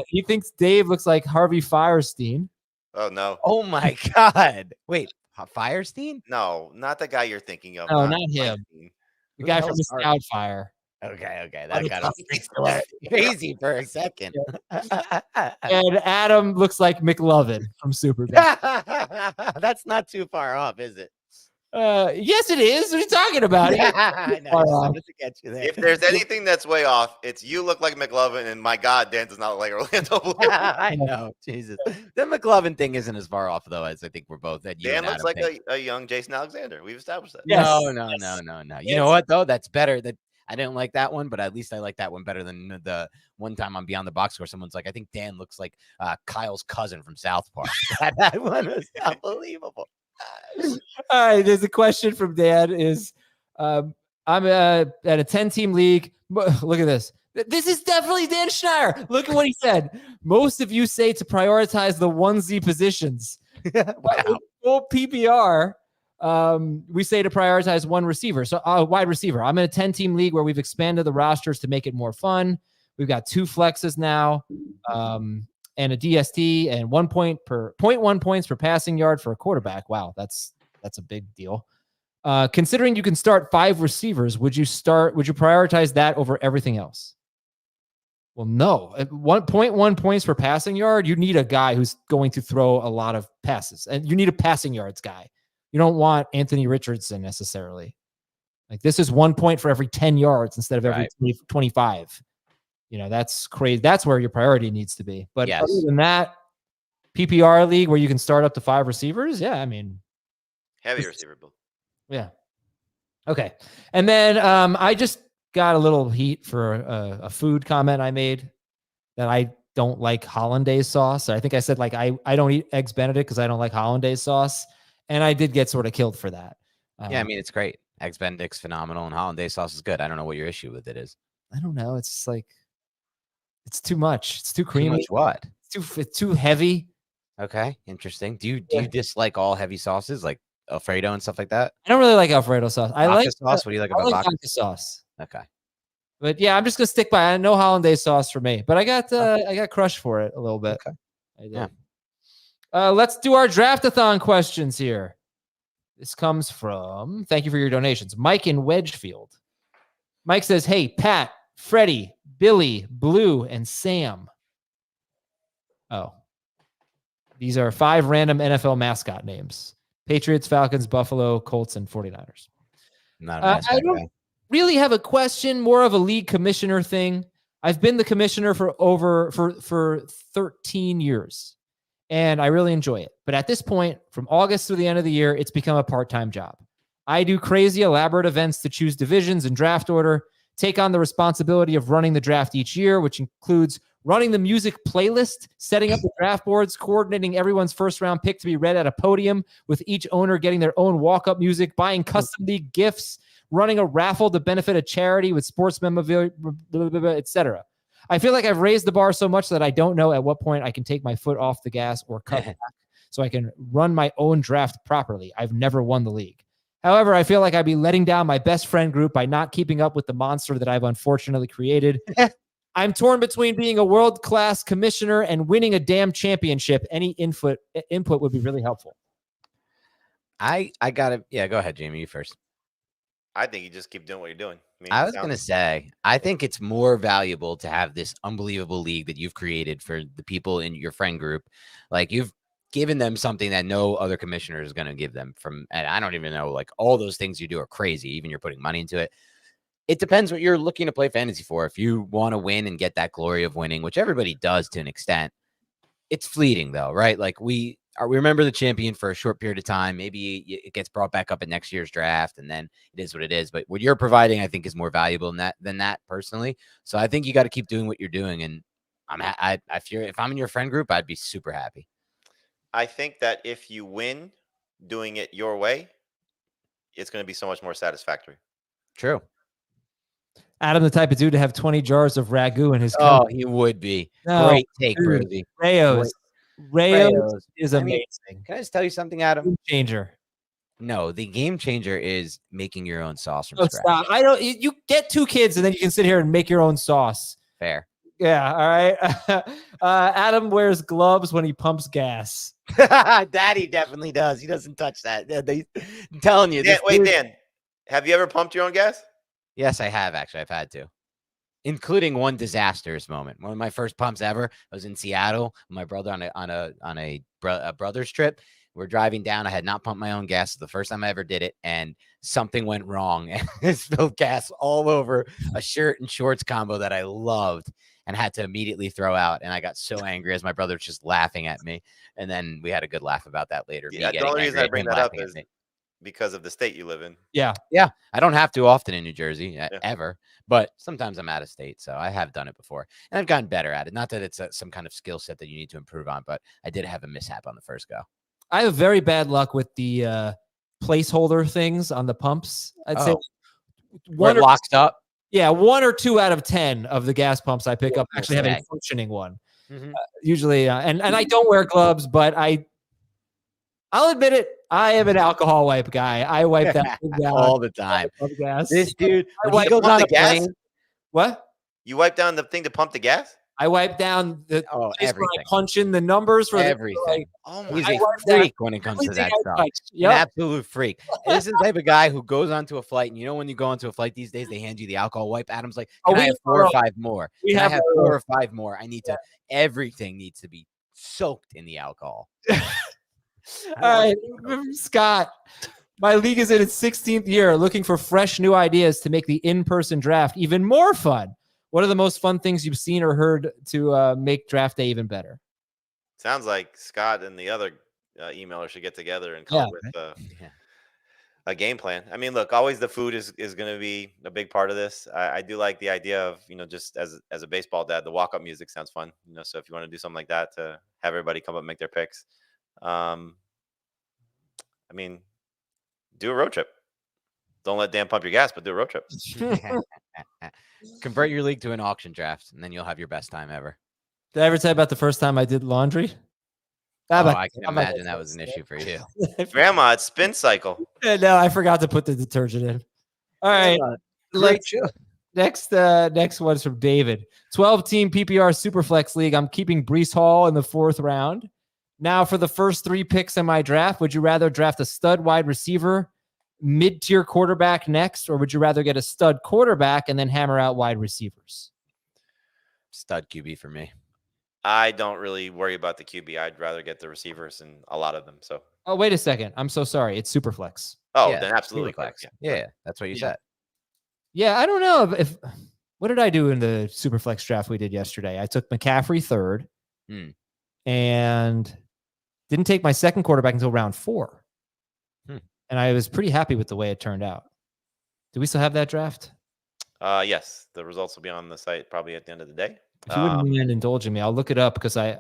He thinks Dave looks like Harvey Firestein. Oh, no. Oh, my God. Wait, Firestein? No, not the guy you're thinking of. No, not him. The guy from the Scoutfire. Okay. That got crazy for a second. And Adam looks like McLovin from Superbad. That's not too far off, is it? Yes, it is. What are you talking about? I know. To get you there. If there's anything that's way off, it's you look like McLovin, and my God, Dan does not look like Orlando Bloom. I know, Jesus. The McLovin thing isn't as far off though as I think we're both. That Dan looks like a young Jason Alexander. We've established that. Yes. No. You know what though? That's better. That I didn't like that one, but at least I like that one better than the one time on Beyond the Box Score. Someone's like, I think Dan looks like Kyle's cousin from South Park. that one was unbelievable. All right, there's a question from Dan is I'm at a 10-team league. Look at this. This is definitely Dan Schneider. Look at what he said. Most of you say to prioritize the onesie positions. Wow. Full PPR, we say to prioritize one receiver. So wide receiver. I'm in a 10-team league where we've expanded the rosters to make it more fun. We've got 2 flexes now. And a DST and 0.1 points per passing yard for a quarterback. Wow, that's a big deal. Considering you can start 5 receivers, would you prioritize that over everything else? Well, no. At 1.1 points per passing yard, you need a guy who's going to throw a lot of passes, and you need a passing yards guy. You don't want Anthony Richardson necessarily. Like this is 1 point for every 10 yards instead of every 25. That's crazy. That's where your priority needs to be. But other than that, PPR league where you can start up to 5 receivers. Yeah, I mean, heavy receiver build. Yeah. Okay. And then I just got a little heat for a food comment I made that I don't like hollandaise sauce. I think I said like I don't eat eggs Benedict because I don't like hollandaise sauce, and I did get sort of killed for that. Yeah, I mean it's great. Eggs Benedict's phenomenal, and hollandaise sauce is good. I don't know what your issue with it is. I don't know. It's just like. It's too much. It's too creamy. Too much what? It's too heavy. Okay, interesting. Do you dislike all heavy sauces like Alfredo and stuff like that? I don't really like Alfredo sauce. I like sauce. What do you like about vodka sauce? Okay, but yeah, I'm just gonna stick by no hollandaise sauce for me. But I got crushed for it a little bit. Okay. I did. Yeah. Let's do our draft-a-thon questions here. This comes from. Thank you for your donations, Mike in Wedgefield. Mike says, "Hey, Pat, Freddie, Billy, Blue, and Sam." Oh. These are 5 random NFL mascot names. Patriots, Falcons, Buffalo, Colts, and 49ers. Not a mascot I don't really have a question, more of a league commissioner thing. I've been the commissioner for 13 years, and I really enjoy it. But at this point, from August through the end of the year, it's become a part-time job. I do crazy, elaborate events to choose divisions and draft order, take on the responsibility of running the draft each year, which includes running the music playlist, setting up the draft boards, coordinating everyone's first-round pick to be read at a podium, with each owner getting their own walk-up music, buying custom league gifts, running a raffle to benefit a charity with sports memorabilia, etc. I feel like I've raised the bar so much that I don't know at what point I can take my foot off the gas or cut back so I can run my own draft properly. I've never won the league. However, I feel like I'd be letting down my best friend group by not keeping up with the monster that I've unfortunately created. I'm torn between being a world-class commissioner and winning a damn championship. Any input would be really helpful. I got it. Yeah, go ahead, Jamie. You first. I think you just keep doing what you're doing. I was going to say, I think it's more valuable to have this unbelievable league that you've created for the people in your friend group. Like given them something that no other commissioner is going to give them and I don't even know, like all those things you do are crazy. Even you're putting money into it. It depends what you're looking to play fantasy for. If you want to win and get that glory of winning, which everybody does to an extent, it's fleeting though, right? Like we remember the champion for a short period of time. Maybe it gets brought back up at next year's draft, and then it is what it is. But what you're providing, I think, is more valuable than that personally. So I think you got to keep doing what you're doing. And if I'm in your friend group, I'd be super happy. I think that if you win doing it your way, it's going to be so much more satisfactory. True. Adam, the type of dude to have 20 jars of ragu in his Oh, cupboard. he would be. No, Great take, dude. Brody. Rayos is I mean, amazing. can I just tell you something, Adam? Game changer. No, the game changer is making your own sauce from Oh, scratch. stop. I don't. You get 2 kids and then you can sit here and make your own sauce. Fair. Yeah. All right. Adam wears gloves when he pumps gas. Daddy definitely does. He doesn't touch that. I'm telling you. Dan, have you ever pumped your own gas? Yes, I have actually. I've had to, including one disastrous moment. One of my first pumps ever. I was in Seattle with my brother on a brother's trip. We're driving down. I had not pumped my own gas. The first time I ever did it, and something went wrong, and it spilled gas all over a shirt and shorts combo that I loved, and had to immediately throw out. And I got so angry as my brother was just laughing at me. And then we had a good laugh about that later. Yeah, the only reason I bring that up is because of the state you live in. Yeah. Yeah. I don't have to often in New Jersey ever, but sometimes I'm out of state. So I have done it before, and I've gotten better at it. Not that it's some kind of skill set that you need to improve on, but I did have a mishap on the first go. I have very bad luck with the placeholder things on the pumps. I'd say where it locks up. Yeah, 1 or 2 out of 10 of the gas pumps I pick up actually have a functioning one. Mm-hmm. Usually, and I don't wear gloves, but I'll admit it. I am an alcohol wipe guy. I wipe that down all the time. Gas. This dude, when he goes on the gas. What? You wipe down the thing to pump the gas? I wipe down the everything. I punch in the numbers for everything. Oh my! He's a freak when it comes to that stuff. Yep. An absolute freak. This is the type of guy who goes onto a flight, and you know when you go onto a flight these days, they hand you the alcohol wipe. Adam's like, "Can I have 4 or 5 more? Can I have 4 or 5 more? I need to. Everything needs to be soaked in the alcohol." All right, Scott. My league is in its 16th year, looking for fresh new ideas to make the in-person draft even more fun. What are the most fun things you've seen or heard to make draft day even better? Sounds like Scott and the other emailer should get together and come up with a game plan. I mean, look, always the food is going to be a big part of this. I do like the idea of, just as a baseball dad, the walk-up music sounds fun. So if you want to do something like that to have everybody come up and make their picks. I mean, do a road trip. Don't let Dan pump your gas, but do a road trip. Convert your league to an auction draft, and then you'll have your best time ever. Did I ever tell you about the first time I did laundry? I can imagine that was an issue for you. Grandma, it's spin cycle. No, I forgot to put the detergent in. All right. Next one is from David. 12-team PPR Superflex League. I'm keeping Breece Hall in the 4th round. Now, for the first 3 picks in my draft, would you rather draft a stud wide receiver, mid-tier quarterback next, or would you rather get a stud quarterback and then hammer out wide receivers? Stud QB for me. I don't really worry about the QB. I'd rather get the receivers and a lot of them. So. Oh, wait a second. I'm so sorry. It's Superflex. Oh, then absolutely flex. Yeah, that's what you said. Yeah, I don't know if what did I do in the Superflex draft we did yesterday? I took McCaffrey 3rd and didn't take my second quarterback until round 4. And I was pretty happy with the way it turned out. Do we still have that draft? Yes. The results will be on the site probably at the end of the day. If you wouldn't mind indulging me, I'll look it up because I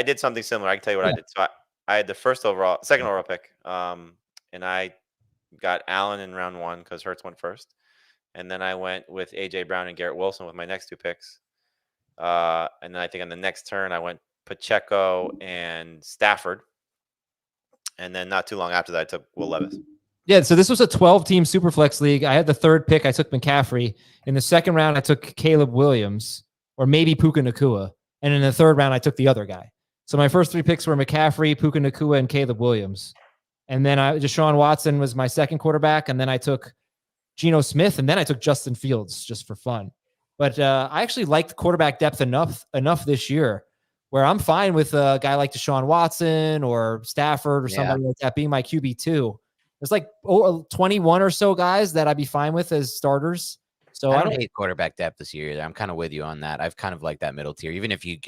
did something similar. I can tell you what I did. So I had the second overall pick. And I got Allen in round 1 because Hurts went first. And then I went with AJ Brown and Garrett Wilson with my next 2 picks. And then I think on the next turn I went Pacheco and Stafford. And then not too long after that, I took Will Levis. Yeah, so this was a 12-team Superflex League. I had the 3rd pick. I took McCaffrey. In the 2nd round, I took Caleb Williams or maybe Puka Nacua. And in the 3rd round, I took the other guy. So my first 3 picks were McCaffrey, Puka Nacua, and Caleb Williams. And then Deshaun Watson was my second quarterback. And then I took Geno Smith. And then I took Justin Fields just for fun. But I actually liked quarterback depth enough this year where I'm fine with a guy like Deshaun Watson or Stafford or somebody like that being my QB2. There's like 21 or so guys that I'd be fine with as starters. So I don't hate quarterback depth this year either. I'm kind of with you on that. I've kind of liked that middle tier, even if you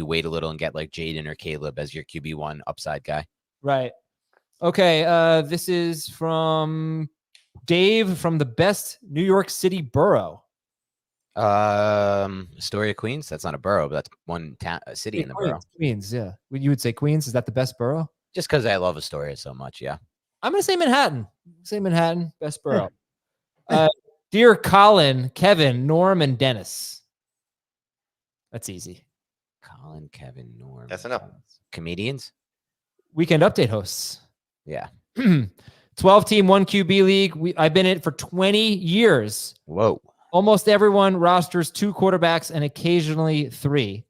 wait a little and get like Jaden or Caleb as your QB1 upside guy. Right. Okay. This is from Dave from the best New York City borough. Astoria, Queens. That's not a borough, but that's one city in the borough. Queens, yeah. You would say Queens. Is that the best borough? Just because I love Astoria so much, yeah. I'm gonna say Manhattan. Best borough. Dear Colin, Kevin, Norm, and Dennis. That's easy. Colin, Kevin, Norm. That's enough. Comedians. Weekend update hosts. Yeah. 12-team, 1 QB league. I've been in it for 20 years. Whoa. Almost everyone rosters 2 quarterbacks and occasionally 3.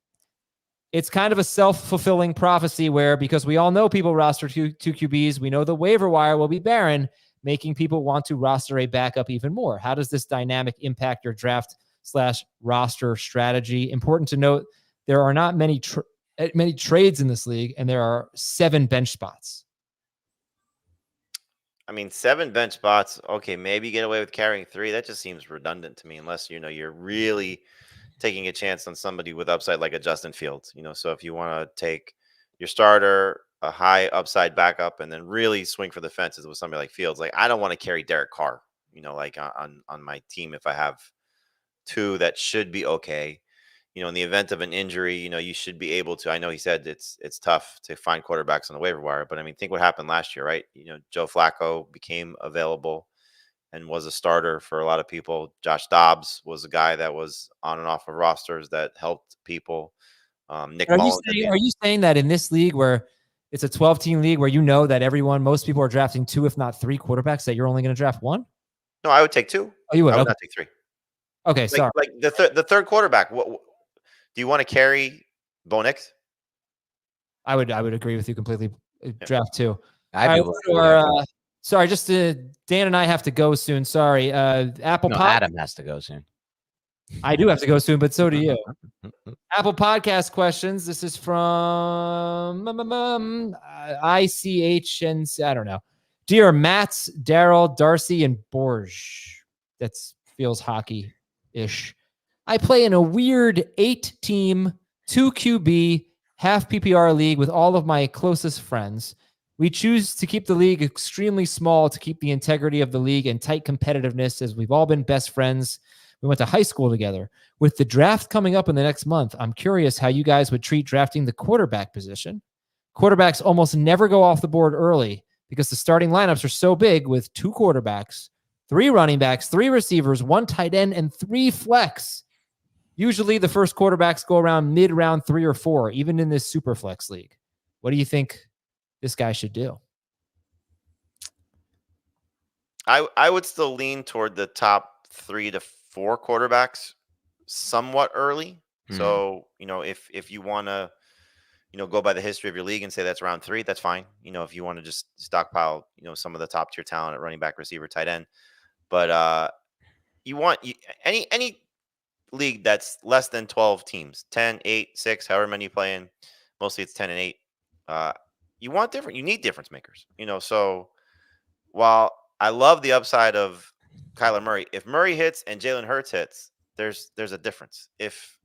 It's kind of a self-fulfilling prophecy where, because we all know people roster two QBs, we know the waiver wire will be barren, making people want to roster a backup even more. How does this dynamic impact your draft/roster strategy? Important to note, there are not many trades in this league, and there are 7 bench spots. I mean, 7 bench spots. Okay, maybe get away with carrying 3. That just seems redundant to me, unless you're really taking a chance on somebody with upside like a Justin Fields. So if you want to take your starter, a high upside backup, and then really swing for the fences with somebody like Fields, like I don't want to carry Derek Carr. Like on my team, if I have 2 that should be okay. In the event of an injury, you should be able to. I know he said it's tough to find quarterbacks on the waiver wire, but I mean, think what happened last year, right? Joe Flacco became available and was a starter for a lot of people. Josh Dobbs was a guy that was on and off of rosters that helped people. Nick Mullins. Are you saying that in this league where it's a 12-team league where most people are drafting 2, if not 3 quarterbacks, that you're only going to draft 1? No, I would take 2. Oh, you would? I would Okay. not take 3. Okay, sorry. Like the third quarterback. What do you want to carry? Bo Nix? I would agree with you completely. Draft 2. Sorry, just Dan and I have to go soon. Sorry. Adam has to go soon. I do have to go soon, but so do you. Apple Podcast questions. This is from ICH and I don't know. Dear Mats, Daryl, Darcy, and Borge. That feels hockey-ish. I play in a weird 8-team, 2 QB, half PPR league with all of my closest friends. We choose to keep the league extremely small to keep the integrity of the league and tight competitiveness, as we've all been best friends. We went to high school together. With the draft coming up in the next month, I'm curious how you guys would treat drafting the quarterback position. Quarterbacks almost never go off the board early because the starting lineups are so big with 2 quarterbacks, 3 running backs, 3 receivers, 1 tight end, and 3 flex. Usually the first quarterbacks go around mid-round 3 or 4, even in this super flex league. What do you think this guy should do? I would still lean toward the top 3 to 4 quarterbacks somewhat early. So, if you want to, go by the history of your league and say that's round 3, that's fine. If you want to just stockpile, some of the top tier talent at running back, receiver, tight end. But you want any league that's less than 12 teams, 10, 8, 6, however many you play in. Mostly it's 10 and 8. You need difference makers, so while I love the upside of Kyler Murray, if Murray hits and Jalen Hurts hits, there's a difference. If,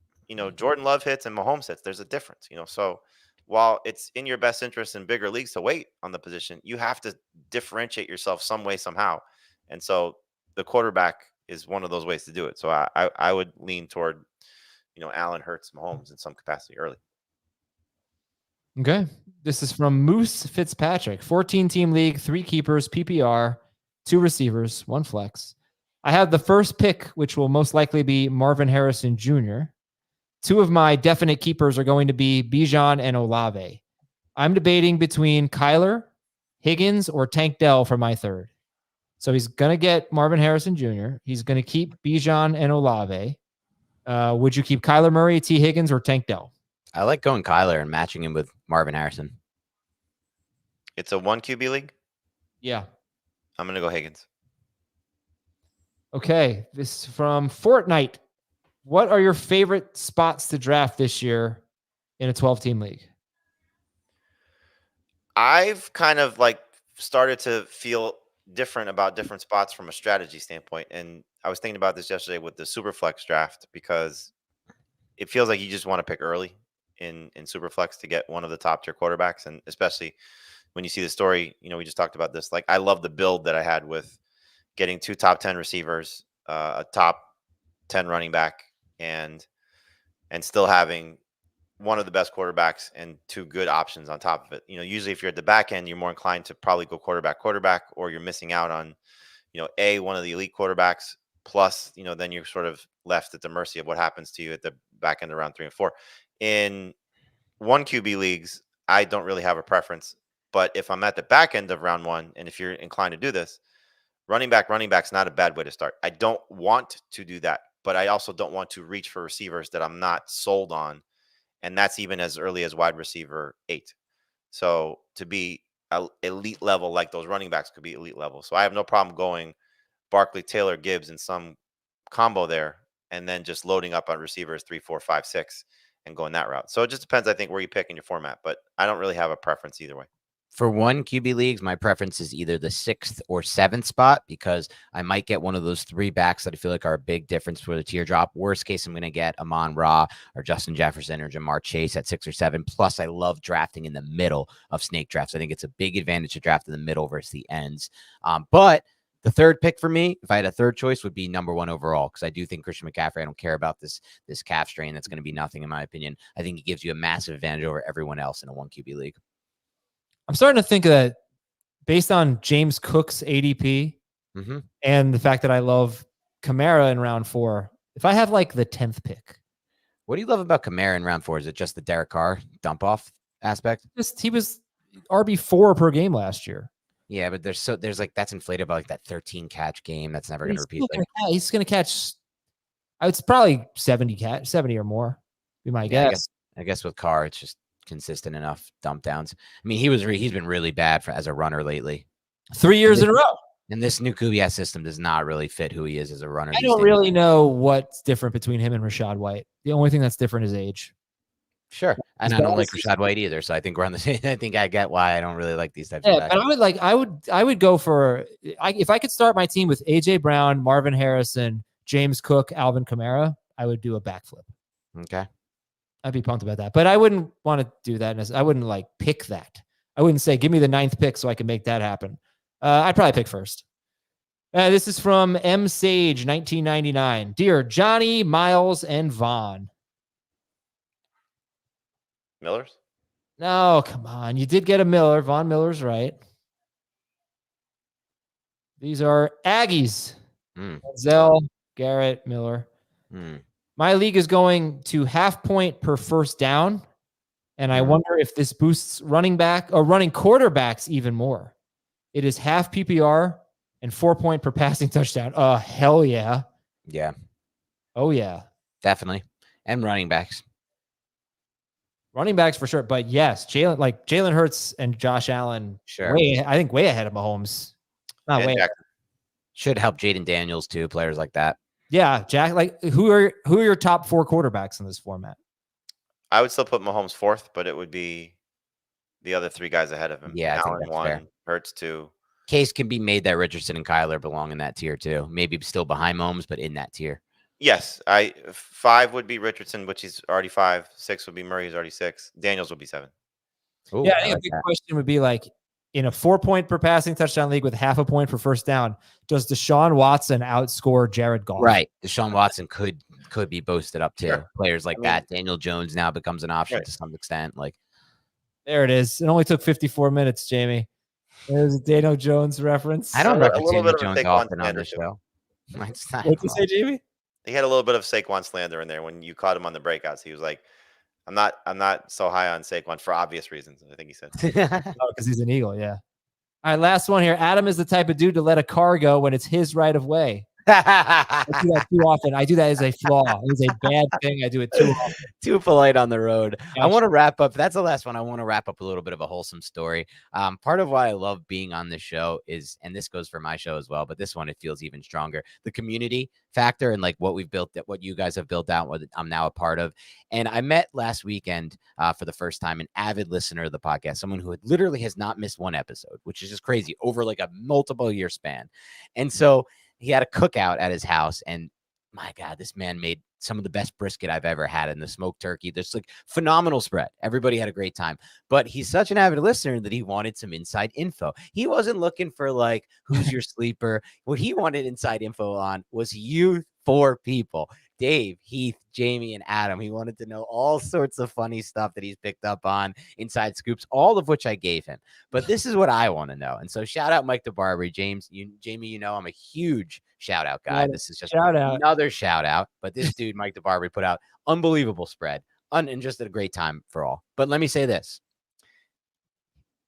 Jordan Love hits and Mahomes hits, there's a difference, so while it's in your best interest in bigger leagues to wait on the position, you have to differentiate yourself some way, somehow. And so the quarterback is one of those ways to do it. So I would lean toward, Allen, Hurts, Mahomes in some capacity early. Okay. This is from Moose Fitzpatrick. 14-team league, 3 keepers, PPR, 2 receivers, 1 flex. I have the first pick, which will most likely be Marvin Harrison Jr. 2 of my definite keepers are going to be Bijan and Olave. I'm debating between Kyler, Higgins, or Tank Dell for my third. So he's going to get Marvin Harrison Jr. He's going to keep Bijan and Olave. Would you keep Kyler Murray, T. Higgins, or Tank Dell? I like going Kyler and matching him with Marvin Harrison. It's a 1 QB league? Yeah. I'm going to go Higgins. Okay. This is from Fortnite. What are your favorite spots to draft this year? in a 12-team league? I've kind of like started to feel different about different spots from a strategy standpoint. And I was thinking about this yesterday with the Superflex draft because it feels like you just want to pick early in Superflex to get one of the top tier quarterbacks. And especially when you see the story, we just talked about this. Like, I love the build that I had with getting 2 top 10 receivers, a top 10 running back, and still having one of the best quarterbacks and 2 good options on top of it. Usually if you're at the back end, you're more inclined to probably go quarterback, or you're missing out on, one of the elite quarterbacks. Plus, then you're sort of left at the mercy of what happens to you at the back end of round 3 and 4. In 1 QB leagues, I don't really have a preference. But if I'm at the back end of round 1, and if you're inclined to do this, running back's not a bad way to start. I don't want to do that, but I also don't want to reach for receivers that I'm not sold on. And that's even as early as wide receiver 8. So to be elite level, like those running backs could be elite level. So I have no problem going Barkley, Taylor, Gibbs in some combo there, and then just loading up on receivers 3, 4, 5, 6 and going that route. So it just depends, I think, where you pick in your format, but I don't really have a preference either way. For 1 QB leagues, my preference is either the 6th or 7th spot, because I might get one of those 3 backs that I feel like are a big difference for the teardrop. Worst case, I'm going to get Amon-Ra or Justin Jefferson or Jamar Chase at 6 or 7. Plus, I love drafting in the middle of snake drafts. I think it's a big advantage to draft in the middle versus the ends. But the 3rd pick for me, if I had a 3rd choice, would be number 1 overall, because I do think Christian McCaffrey, I don't care about this calf strain. That's going to be nothing, in my opinion. I think he gives you a massive advantage over everyone else in a 1 QB league. I'm starting to think that based on James Cook's ADP and the fact that I love Kamara in round 4, if I have like the 10th pick. What do you love about Kamara in round 4? Is it just the Derek Carr dump off aspect? He was RB4 per game last year. Yeah, but there's like, that's inflated by like that 13 catch game. That's never going to repeat. He's going to catch, it's probably 70 or more, be my guess. I guess with Carr, it's just consistent enough dump downs. I mean, he's been really bad as a runner lately. 3 years in a row. And this new Kubiak system does not really fit who he is as a runner. I don't really know what's different between him and Rachaad White. The only thing that's different is age. Sure. And I don't like Rachaad White either. So I think we're on the same. I think I get why I don't really like these types of backs. But I would go for, if I could start my team with AJ Brown, Marvin Harrison, James Cook, Alvin Kamara, I would do a backflip. Okay. I'd be pumped about that, but I wouldn't want to do that. I wouldn't like pick that. I wouldn't say, give me the 9th pick so I can make that happen. I'd probably pick first. This is from M Sage 1999. Dear Johnny, Miles, and Vaughn. Miller's? No, come on. You did get a Miller. Von Miller's right. These are Aggies. Zell, Garrett, Miller. My league is going to half point per first down, and I wonder if this boosts running back or running quarterbacks even more. It is half PPR and 4 point per passing touchdown. Hell yeah. Yeah. Oh, yeah. Definitely. And running backs. Running backs for sure. But yes, Jalen Hurts and Josh Allen, sure. I think way ahead of Mahomes. Not way. Should help Jaden Daniels too, players like that. Yeah, Jack. Like, who are your top 4 quarterbacks in this format? I would still put Mahomes 4th, but it would be the other 3 guys ahead of him. Yeah, Allen 1, Hurts 2. Case can be made that Richardson and Kyler belong in that tier too. Maybe still behind Mahomes, but in that tier. Yes, 5 would be Richardson, which he's already 5. 6 would be Murray, who's already 6. Daniels would be 7. Ooh, yeah, I think a big question would be like, in a 4 point per passing touchdown league with half a point for first down, does Deshaun Watson outscore Jared Goff? Right. Deshaun Watson could be boasted up too. Sure. Players like that. Daniel Jones now becomes an option to some extent. Like, there it is. It only took 54 minutes, Jamie. There's a Daniel Jones reference. I don't reference Daniel Jones often on this show. What'd you say, Jamie? He had a little bit of Saquon slander in there when you caught him on the breakouts. He was like, I'm not so high on Saquon for obvious reasons, I think he said. Oh, because he's an Eagle, yeah. All right, last one here. Adam is the type of dude to let a car go when it's his right of way. I do that too often. I do that as a flaw. It's a bad thing. I do it too often. Too polite on the road. I Gotcha. want to wrap up. That's the last one. I want to wrap up a little bit of a wholesome story. Part of why I love being on this show is, and this goes for my show as well, but this one, it feels even stronger. The community factor and like what we've built, what you guys have built out, what I'm now a part of. And I met last weekend for the first time an avid listener of the podcast, someone who literally has not missed one episode, which is just crazy over like a multiple year span. And so he had a cookout at his house, and my God, this man made some of the best brisket I've ever had, in the smoked turkey. There's like phenomenal spread. Everybody had a great time, but he's such an avid listener that he wanted some inside info. He wasn't looking for like, who's your sleeper? What he wanted inside info on was you four people: Dave, Heath, Jamie, and Adam. He wanted to know all sorts of funny stuff that he's picked up on, inside scoops, all of which I gave him. But this is what I want to know. And so shout out Mike DeBarbery. Jamie, you know I'm a huge shout out guy. This is just another shout out. But this dude, Mike DeBarbery, put out unbelievable spread and just a great time for all. But let me say this.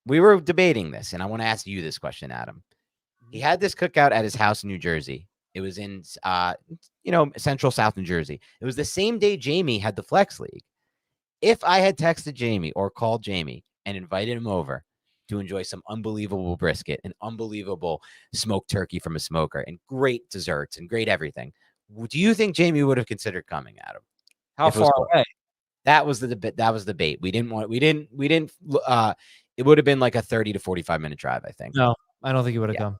We were debating this, and I want to ask you this question, Adam. He had this cookout at his house in New Jersey. It was in, central South New Jersey. It was the same day Jamie had the Flex League. If I had texted Jamie or called Jamie and invited him over to enjoy some unbelievable brisket and unbelievable smoked turkey from a smoker and great desserts and great everything, do you think Jamie would have considered coming, Adam? How far away? That was the debate. That was the bait. We didn't. It would have been like a 30 to 45-minute drive, I think. No, I don't think he would have come.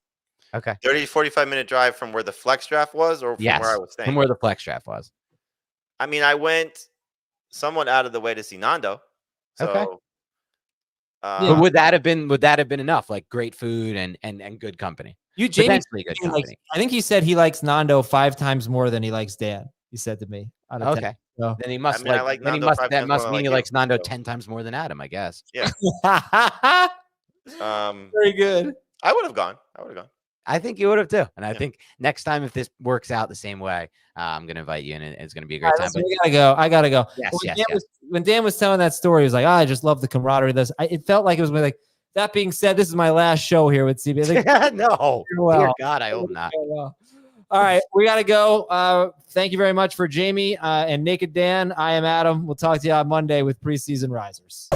Okay. 30 to 45-minute drive from where the flex draft was, or from where I was staying? From where the flex draft was. I mean, I went somewhat out of the way to see Nando. So, okay. But would that have been enough? Like great food and good company. Jamie, good company. I think he said he likes Nando 5 times more than he likes Dan. He said to me. Okay. So. Then he must that must mean he likes Nando 10 times more than Adam, I guess. Yeah. Very good. I would have gone. I think you would have too. And I think next time, if this works out the same way, I'm going to invite you, and it's going to be a great time. But I gotta go. Yes, when Dan was telling that story, he was like, I just love the camaraderie of this. It felt like it was like, that being said, this is my last show here with CB. Like, no. Dear God, I hope not. All right, we got to go. Thank you very much for Jamie and Naked Dan. I am Adam. We'll talk to you on Monday with Preseason Risers.